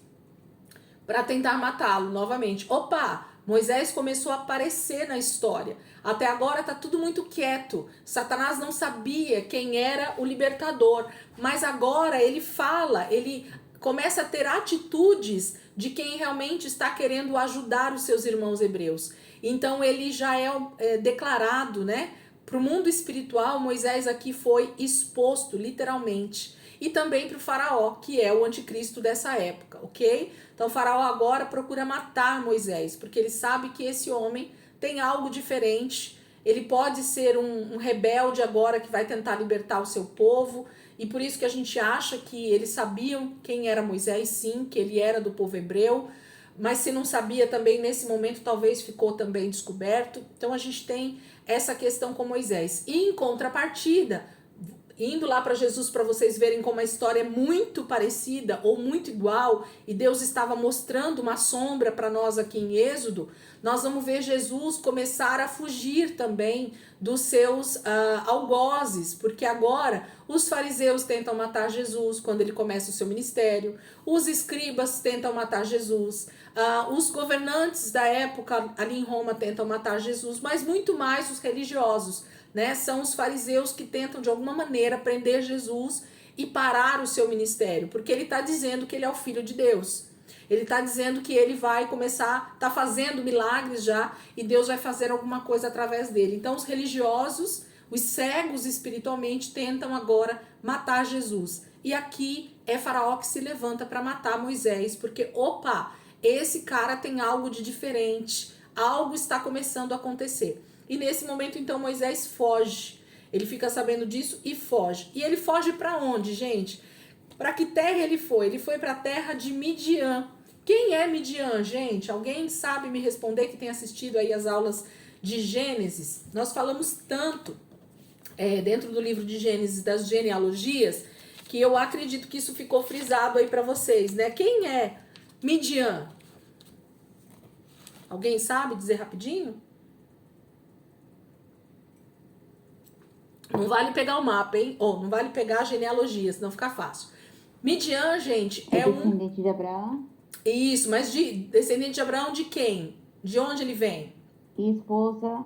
Para tentar matá-lo novamente. Opa! Moisés começou a aparecer na história. Até agora tá tudo muito quieto. Satanás não sabia quem era o libertador. Mas agora ele fala, ele começa a ter atitudes de quem realmente está querendo ajudar os seus irmãos hebreus. Então ele já é declarado, né? Para o mundo espiritual, Moisés aqui foi exposto, literalmente. e também para o faraó, que é o anticristo dessa época, ok? Então o faraó agora procura matar Moisés, porque ele sabe que esse homem tem algo diferente, ele pode ser um rebelde agora que vai tentar libertar o seu povo, e por isso que a gente acha que eles sabiam quem era Moisés, sim, que ele era do povo hebreu, mas se não sabia também, nesse momento talvez ficou também descoberto. Então a gente tem essa questão com Moisés. E em contrapartida, indo lá para Jesus para vocês verem como a história é muito parecida ou muito igual, e Deus estava mostrando uma sombra para nós aqui em Êxodo, nós vamos ver Jesus começar a fugir também dos seus algozes, porque agora os fariseus tentam matar Jesus quando ele começa o seu ministério, os escribas tentam matar Jesus, os governantes da época ali em Roma tentam matar Jesus, mas muito mais os religiosos, né? São os fariseus que tentam de alguma maneira prender Jesus e parar o seu ministério, porque ele está dizendo que ele é o Filho de Deus. Ele está dizendo que ele vai começar, está fazendo milagres já, e Deus vai fazer alguma coisa através dele. Então os religiosos, os cegos espiritualmente, tentam agora matar Jesus. E aqui é Faraó que se levanta para matar Moisés, porque opa, esse cara tem algo de diferente, algo está começando a acontecer. E nesse momento, então, Moisés foge. Ele fica sabendo disso e foge. E ele foge para onde, gente? Para que terra ele foi? Ele foi para a terra de Midian. Quem é Midian, gente? Alguém sabe me responder que tem assistido aí as aulas de Gênesis? Nós falamos tanto dentro do livro de Gênesis, das genealogias, que eu acredito que isso ficou frisado aí para vocês, né? Quem é Midian? Alguém sabe dizer rapidinho? Não vale pegar o mapa, hein? Ou não vale pegar a genealogia, senão fica fácil. Midian, gente, é descendente de Abraão. Isso, mas descendente de Abraão de quem? De onde ele vem? E esposa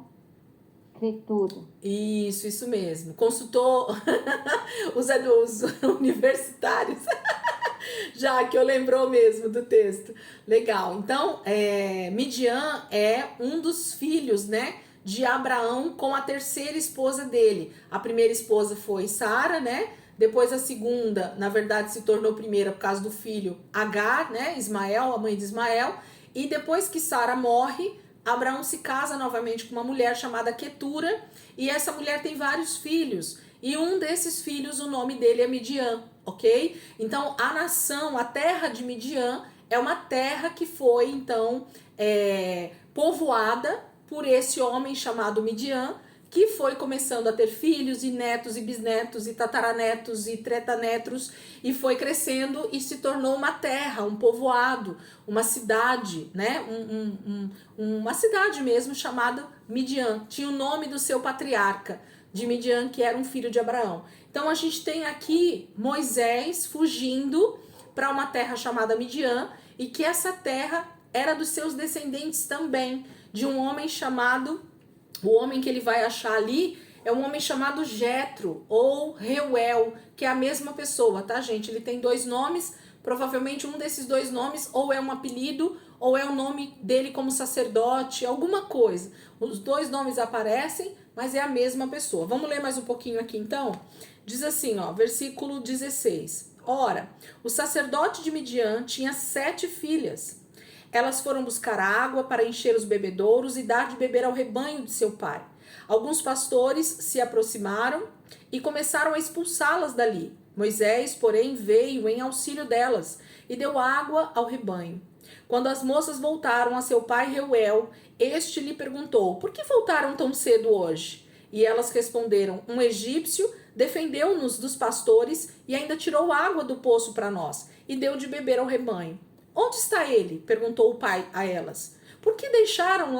Ketura. Isso mesmo. Consultou os universitários, já que eu lembrou mesmo do texto. Legal. Então, Midian é um dos filhos, né, de Abraão com a terceira esposa dele. A primeira esposa foi Sara, né? Depois a segunda, na verdade, se tornou primeira por causa do filho Agar, né? Ismael, a mãe de Ismael. E depois que Sara morre, Abraão se casa novamente com uma mulher chamada Ketura. E essa mulher tem vários filhos. E um desses filhos, o nome dele é Midian, ok? Então, a nação, a terra de Midian, é uma terra que foi, então, povoada por esse homem chamado Midian, que foi começando a ter filhos e netos e bisnetos e tataranetos e tretanetos, e foi crescendo e se tornou uma terra, um povoado, uma cidade, né? Uma cidade mesmo chamada Midian. Tinha o nome do seu patriarca de Midian, que era um filho de Abraão. Então a gente tem aqui Moisés fugindo para uma terra chamada Midian, e que essa terra era dos seus descendentes também, de um homem chamado, o homem que ele vai achar ali é um homem chamado Jetro ou Reuel, que é a mesma pessoa, tá, gente? Ele tem dois nomes, provavelmente um desses dois nomes ou é um apelido ou é o nome dele como sacerdote, alguma coisa. Os dois nomes aparecem, mas é a mesma pessoa. Vamos ler mais um pouquinho aqui então? Diz assim, ó, versículo 16. Ora, o sacerdote de Midian tinha 7 filhas. Elas foram buscar água para encher os bebedouros e dar de beber ao rebanho de seu pai. Alguns pastores se aproximaram e começaram a expulsá-las dali. Moisés, porém, veio em auxílio delas e deu água ao rebanho. Quando as moças voltaram a seu pai Reuel, este lhe perguntou: por que voltaram tão cedo hoje? E elas responderam: um egípcio defendeu-nos dos pastores e ainda tirou água do poço para nós e deu de beber ao rebanho. Onde está ele? Perguntou o pai a elas. Por que o deixaram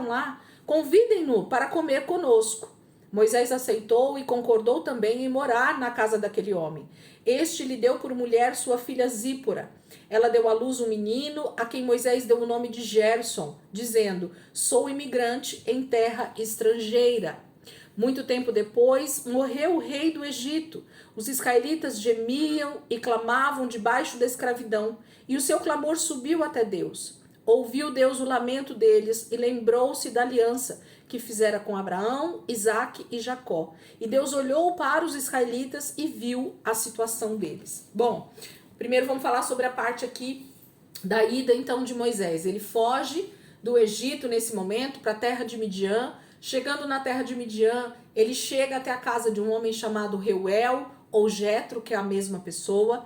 lá? Convidem-no para comer conosco. Moisés aceitou e concordou também em morar na casa daquele homem. Este lhe deu por mulher sua filha Zípora. Ela deu à luz um menino, a quem Moisés deu o nome de Gerson, dizendo: sou imigrante em terra estrangeira. Muito tempo depois, morreu o rei do Egito. Os israelitas gemiam e clamavam debaixo da escravidão, e o seu clamor subiu até Deus. ouviu Deus o lamento deles e lembrou-se da aliança que fizera com Abraão, Isaque e Jacó. E Deus olhou para os israelitas e viu a situação deles. Bom, primeiro vamos falar sobre a parte aqui da ida então de Moisés. Ele foge do Egito nesse momento para a terra de Midian. Chegando na terra de Midian, ele chega até a casa de um homem chamado Reuel ou Jetro, que é a mesma pessoa.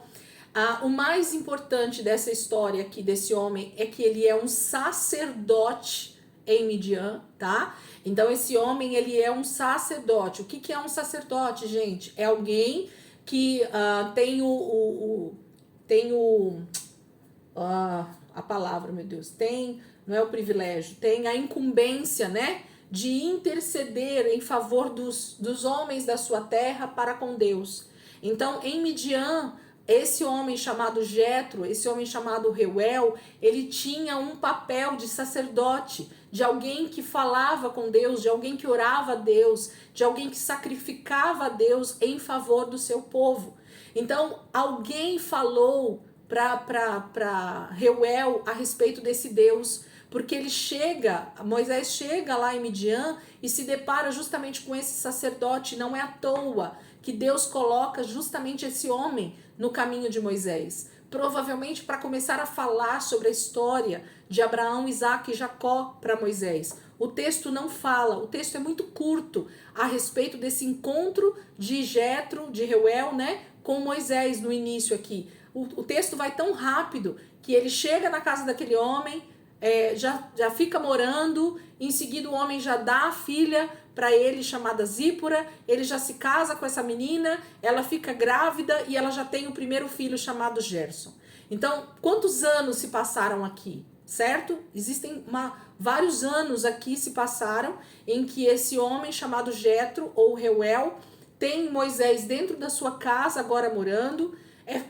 O mais importante dessa história aqui desse homem é que ele é um sacerdote em Midian, tá? Então esse homem, ele é um sacerdote. O que é um sacerdote, gente? É alguém que tem a palavra, meu Deus, não é o privilégio, tem a incumbência, né, de interceder em favor dos homens da sua terra para com Deus. Então, em Midian, esse homem chamado Jetro, esse homem chamado Reuel, ele tinha um papel de sacerdote, de alguém que falava com Deus, de alguém que orava a Deus, de alguém que sacrificava a Deus em favor do seu povo. Então, alguém falou para Reuel a respeito desse Deus, porque Moisés chega lá em Midian e se depara justamente com esse sacerdote. Não é à toa que Deus coloca justamente esse homem no caminho de Moisés, provavelmente para começar a falar sobre a história de Abraão, Isaque e Jacó para Moisés. O texto não fala, o texto é muito curto a respeito desse encontro de Jetro, de Reuel, né, com Moisés no início aqui. O texto vai tão rápido que ele chega na casa daquele homem, já fica morando, em seguida o homem já dá a filha para ele, chamada Zípora, ele já se casa com essa menina, ela fica grávida e ela já tem o primeiro filho chamado Gerson. Então, quantos anos se passaram aqui, certo? Existem vários anos aqui se passaram em que esse homem chamado Jetro ou Reuel tem Moisés dentro da sua casa agora morando,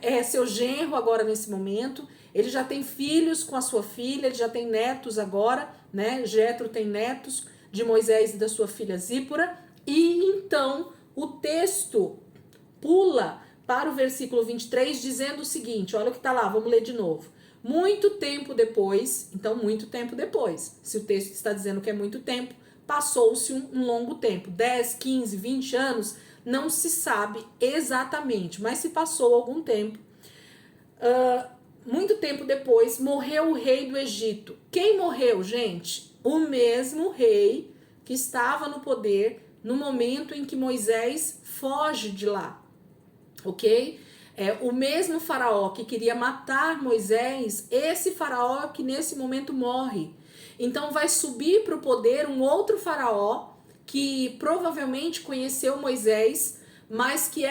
é seu genro agora nesse momento, ele já tem filhos com a sua filha, ele já tem netos agora, né? Jetro tem netos de Moisés e da sua filha Zípora, e então o texto pula para o versículo 23 dizendo o seguinte, olha o que está lá, vamos ler de novo. Muito tempo depois, então muito tempo depois, se o texto está dizendo que é muito tempo, passou-se um longo tempo, 10, 15, 20 anos, não se sabe exatamente, mas se passou algum tempo. Muito tempo depois, morreu o rei do Egito. Quem morreu, gente? O mesmo rei que estava no poder no momento em que Moisés foge de lá, ok? O mesmo faraó que queria matar Moisés, esse faraó que nesse momento morre. Então vai subir para o poder um outro faraó que provavelmente conheceu Moisés, mas que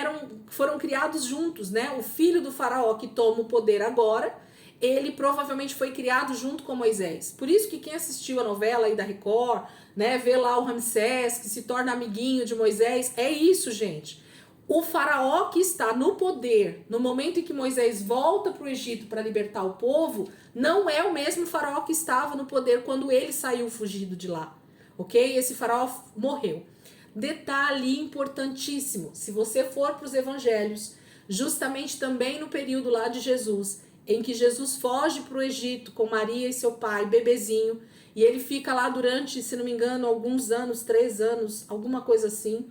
foram criados juntos, né? O filho do faraó que toma o poder agora, ele provavelmente foi criado junto com Moisés. Por isso que quem assistiu a novela aí da Record, né, vê lá o Ramsés, que se torna amiguinho de Moisés, é isso, gente. O faraó que está no poder no momento em que Moisés volta para o Egito para libertar o povo, não é o mesmo faraó que estava no poder quando ele saiu fugido de lá, ok? Esse faraó morreu. Detalhe importantíssimo, se você for para os evangelhos, justamente também no período lá de Jesus, em que Jesus foge para o Egito com Maria e seu pai, bebezinho, e ele fica lá durante, se não me engano, alguns anos, 3 anos, alguma coisa assim.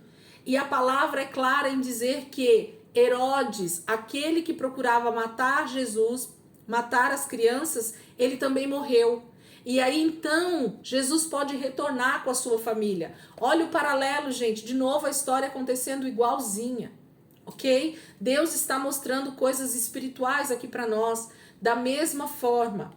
E a palavra é clara em dizer que Herodes, aquele que procurava matar Jesus, matar as crianças, ele também morreu. E aí então Jesus pode retornar com a sua família. Olha o paralelo, gente, de novo a história acontecendo igualzinha, ok? Deus está mostrando coisas espirituais aqui para nós, da mesma forma.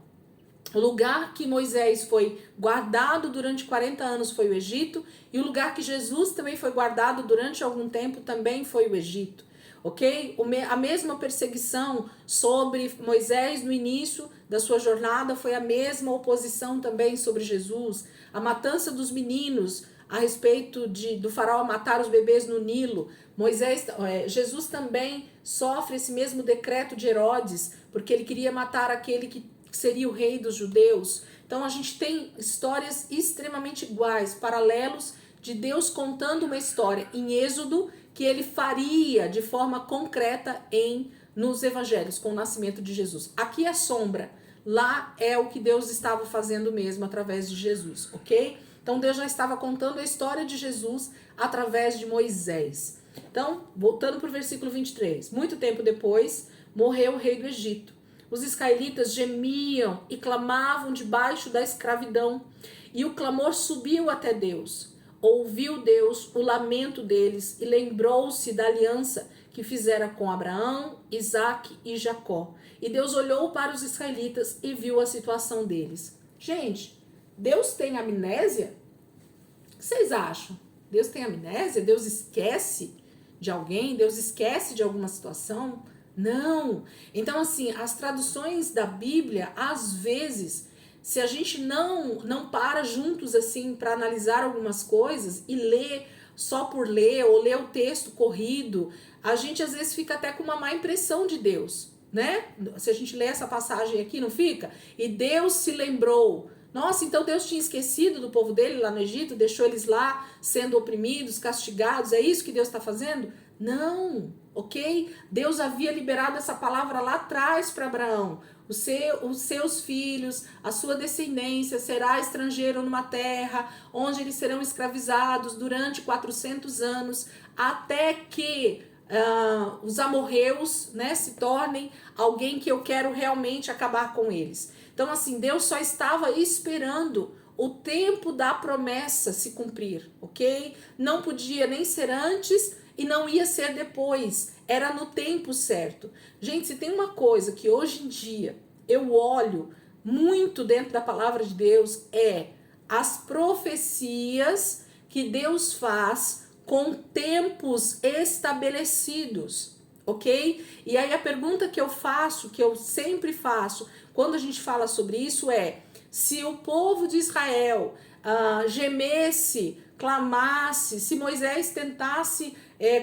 O lugar que Moisés foi guardado durante 40 anos foi o Egito, e o lugar que Jesus também foi guardado durante algum tempo também foi o Egito, ok? A mesma perseguição sobre Moisés no início da sua jornada foi a mesma oposição também sobre Jesus. A matança dos meninos a respeito do faraó matar os bebês no Nilo. Jesus também sofre esse mesmo decreto de Herodes, porque ele queria matar aquele que seria o rei dos judeus. Então a gente tem histórias extremamente iguais, paralelos de Deus contando uma história em Êxodo que ele faria de forma concreta nos evangelhos com o nascimento de Jesus. Aqui é sombra, lá é o que Deus estava fazendo mesmo através de Jesus, ok? Então Deus já estava contando a história de Jesus através de Moisés. Então, voltando para o versículo 23. Muito tempo depois, morreu o rei do Egito. Os israelitas gemiam e clamavam debaixo da escravidão, e o clamor subiu até Deus. Ouviu Deus o lamento deles e lembrou-se da aliança que fizera com Abraão, Isaque e Jacó. E Deus olhou para os israelitas e viu a situação deles. Gente, Deus tem amnésia? O que vocês acham? Deus tem amnésia? Deus esquece de alguém? Deus esquece de alguma situação? Não. Então, assim, as traduções da Bíblia, às vezes, se a gente não para juntos, assim, para analisar algumas coisas e ler só por ler, ou ler o texto corrido, a gente às vezes fica até com uma má impressão de Deus, né? Se a gente lê essa passagem aqui, não fica? E Deus se lembrou. Nossa, então Deus tinha esquecido do povo dele lá no Egito, deixou eles lá sendo oprimidos, castigados, é isso que Deus está fazendo? Não, ok? Deus havia liberado essa palavra lá atrás para Abraão. Os seus filhos, a sua descendência será estrangeiro numa terra onde eles serão escravizados durante 400 anos, até que os amorreus, né, se tornem alguém que eu quero realmente acabar com eles. Então, assim, Deus só estava esperando o tempo da promessa se cumprir, ok? Não podia nem ser antes e não ia ser depois, era no tempo certo. Gente, se tem uma coisa que hoje em dia eu olho muito dentro da palavra de Deus, é as profecias que Deus faz com tempos estabelecidos, ok? E aí a pergunta que eu faço, que eu sempre faço, quando a gente fala sobre isso é, se o povo de Israel gemesse, clamasse, se Moisés tentasse,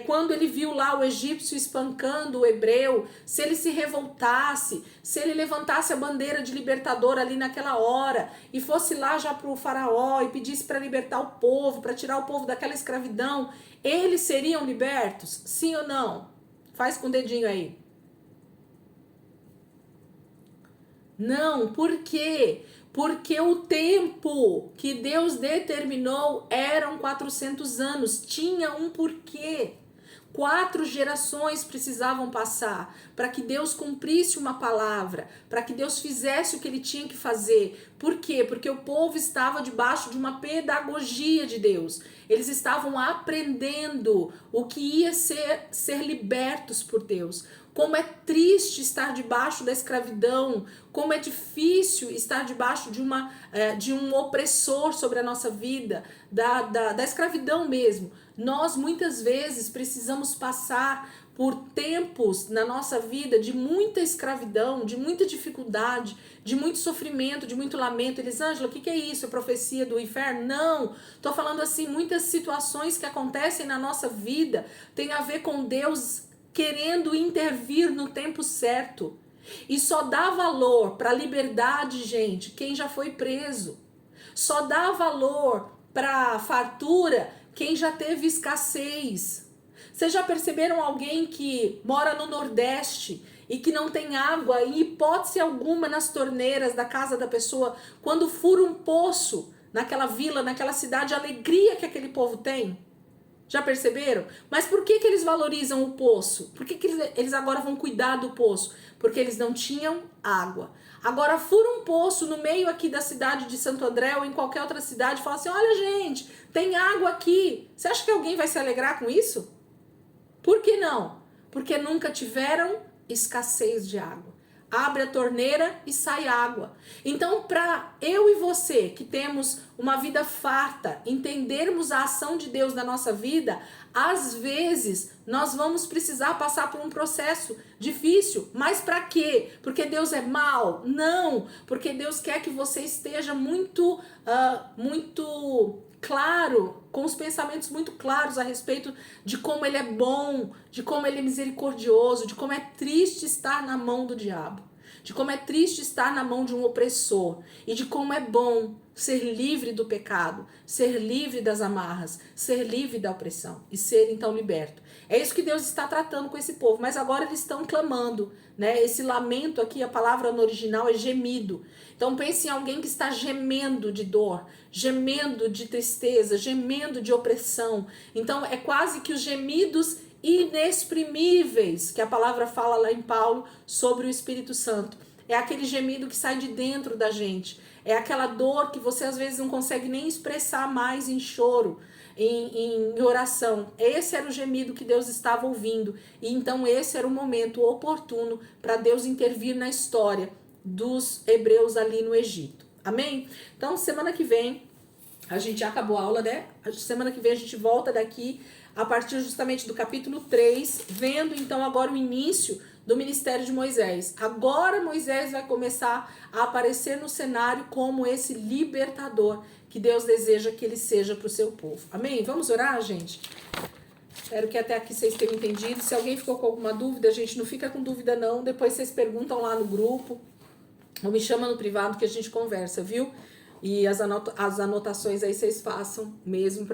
quando ele viu lá o egípcio espancando o hebreu, se ele se revoltasse, se ele levantasse a bandeira de libertador ali naquela hora e fosse lá já para o faraó e pedisse para libertar o povo, para tirar o povo daquela escravidão, eles seriam libertos? Sim ou não? Faz com o dedinho aí. Não, por quê? Porque o tempo que Deus determinou eram 400 anos, tinha um porquê. 4 gerações precisavam passar para que Deus cumprisse uma palavra, para que Deus fizesse o que ele tinha que fazer. Por quê? Porque o povo estava debaixo de uma pedagogia de Deus. Eles estavam aprendendo o que ia ser libertos por Deus. Como é triste estar debaixo da escravidão, como é difícil estar debaixo de um opressor sobre a nossa vida, da escravidão mesmo. Nós muitas vezes precisamos passar por tempos na nossa vida de muita escravidão, de muita dificuldade, de muito sofrimento, de muito lamento. Elisângela, o que é isso? É profecia do inferno? Não, estou falando assim, muitas situações que acontecem na nossa vida tem a ver com Deus querendo intervir no tempo certo. E só dá valor para a liberdade, gente, quem já foi preso. Só dá valor para fartura quem já teve escassez. Vocês já perceberam alguém que mora no Nordeste e que não tem água, em hipótese alguma, nas torneiras da casa da pessoa, quando fura um poço naquela vila, naquela cidade, a alegria que aquele povo tem? Já perceberam? Mas por que eles valorizam o poço? Por que eles agora vão cuidar do poço? Porque eles não tinham água. Agora fura um poço no meio aqui da cidade de Santo André ou em qualquer outra cidade e fala assim, olha gente, tem água aqui. Você acha que alguém vai se alegrar com isso? Por que não? Porque nunca tiveram escassez de água. Abre a torneira e sai água. Então, para eu e você, que temos uma vida farta, entendermos a ação de Deus na nossa vida, às vezes nós vamos precisar passar por um processo difícil. Mas para quê? Porque Deus é mau? Não, porque Deus quer que você esteja muito claro, com os pensamentos muito claros a respeito de como ele é bom, de como ele é misericordioso, de como é triste estar na mão do diabo. de como é triste estar na mão de um opressor e de como é bom ser livre do pecado, ser livre das amarras, ser livre da opressão e ser então liberto. É isso que Deus está tratando com esse povo, mas agora eles estão clamando, né? Esse lamento aqui, a palavra no original é gemido. Então pense em alguém que está gemendo de dor, gemendo de tristeza, gemendo de opressão. Então é quase que os gemidos inexprimíveis que a palavra fala lá em Paulo sobre o Espírito Santo. É aquele gemido que sai de dentro da gente. É aquela dor que você às vezes não consegue nem expressar mais em choro, em oração. Esse era o gemido que Deus estava ouvindo. E então esse era o momento oportuno para Deus intervir na história dos hebreus ali no Egito. Amém? Então semana que vem, a gente já acabou a aula, né? Semana que vem a gente volta daqui a partir justamente do capítulo 3, vendo então agora o início do ministério de Moisés. Agora Moisés vai começar a aparecer no cenário como esse libertador que Deus deseja que ele seja para o seu povo. Amém? Vamos orar, gente? Espero que até aqui vocês tenham entendido. Se alguém ficou com alguma dúvida, gente, não fica com dúvida não. Depois vocês perguntam lá no grupo ou me chama no privado que a gente conversa, viu? E as anotações aí vocês façam mesmo para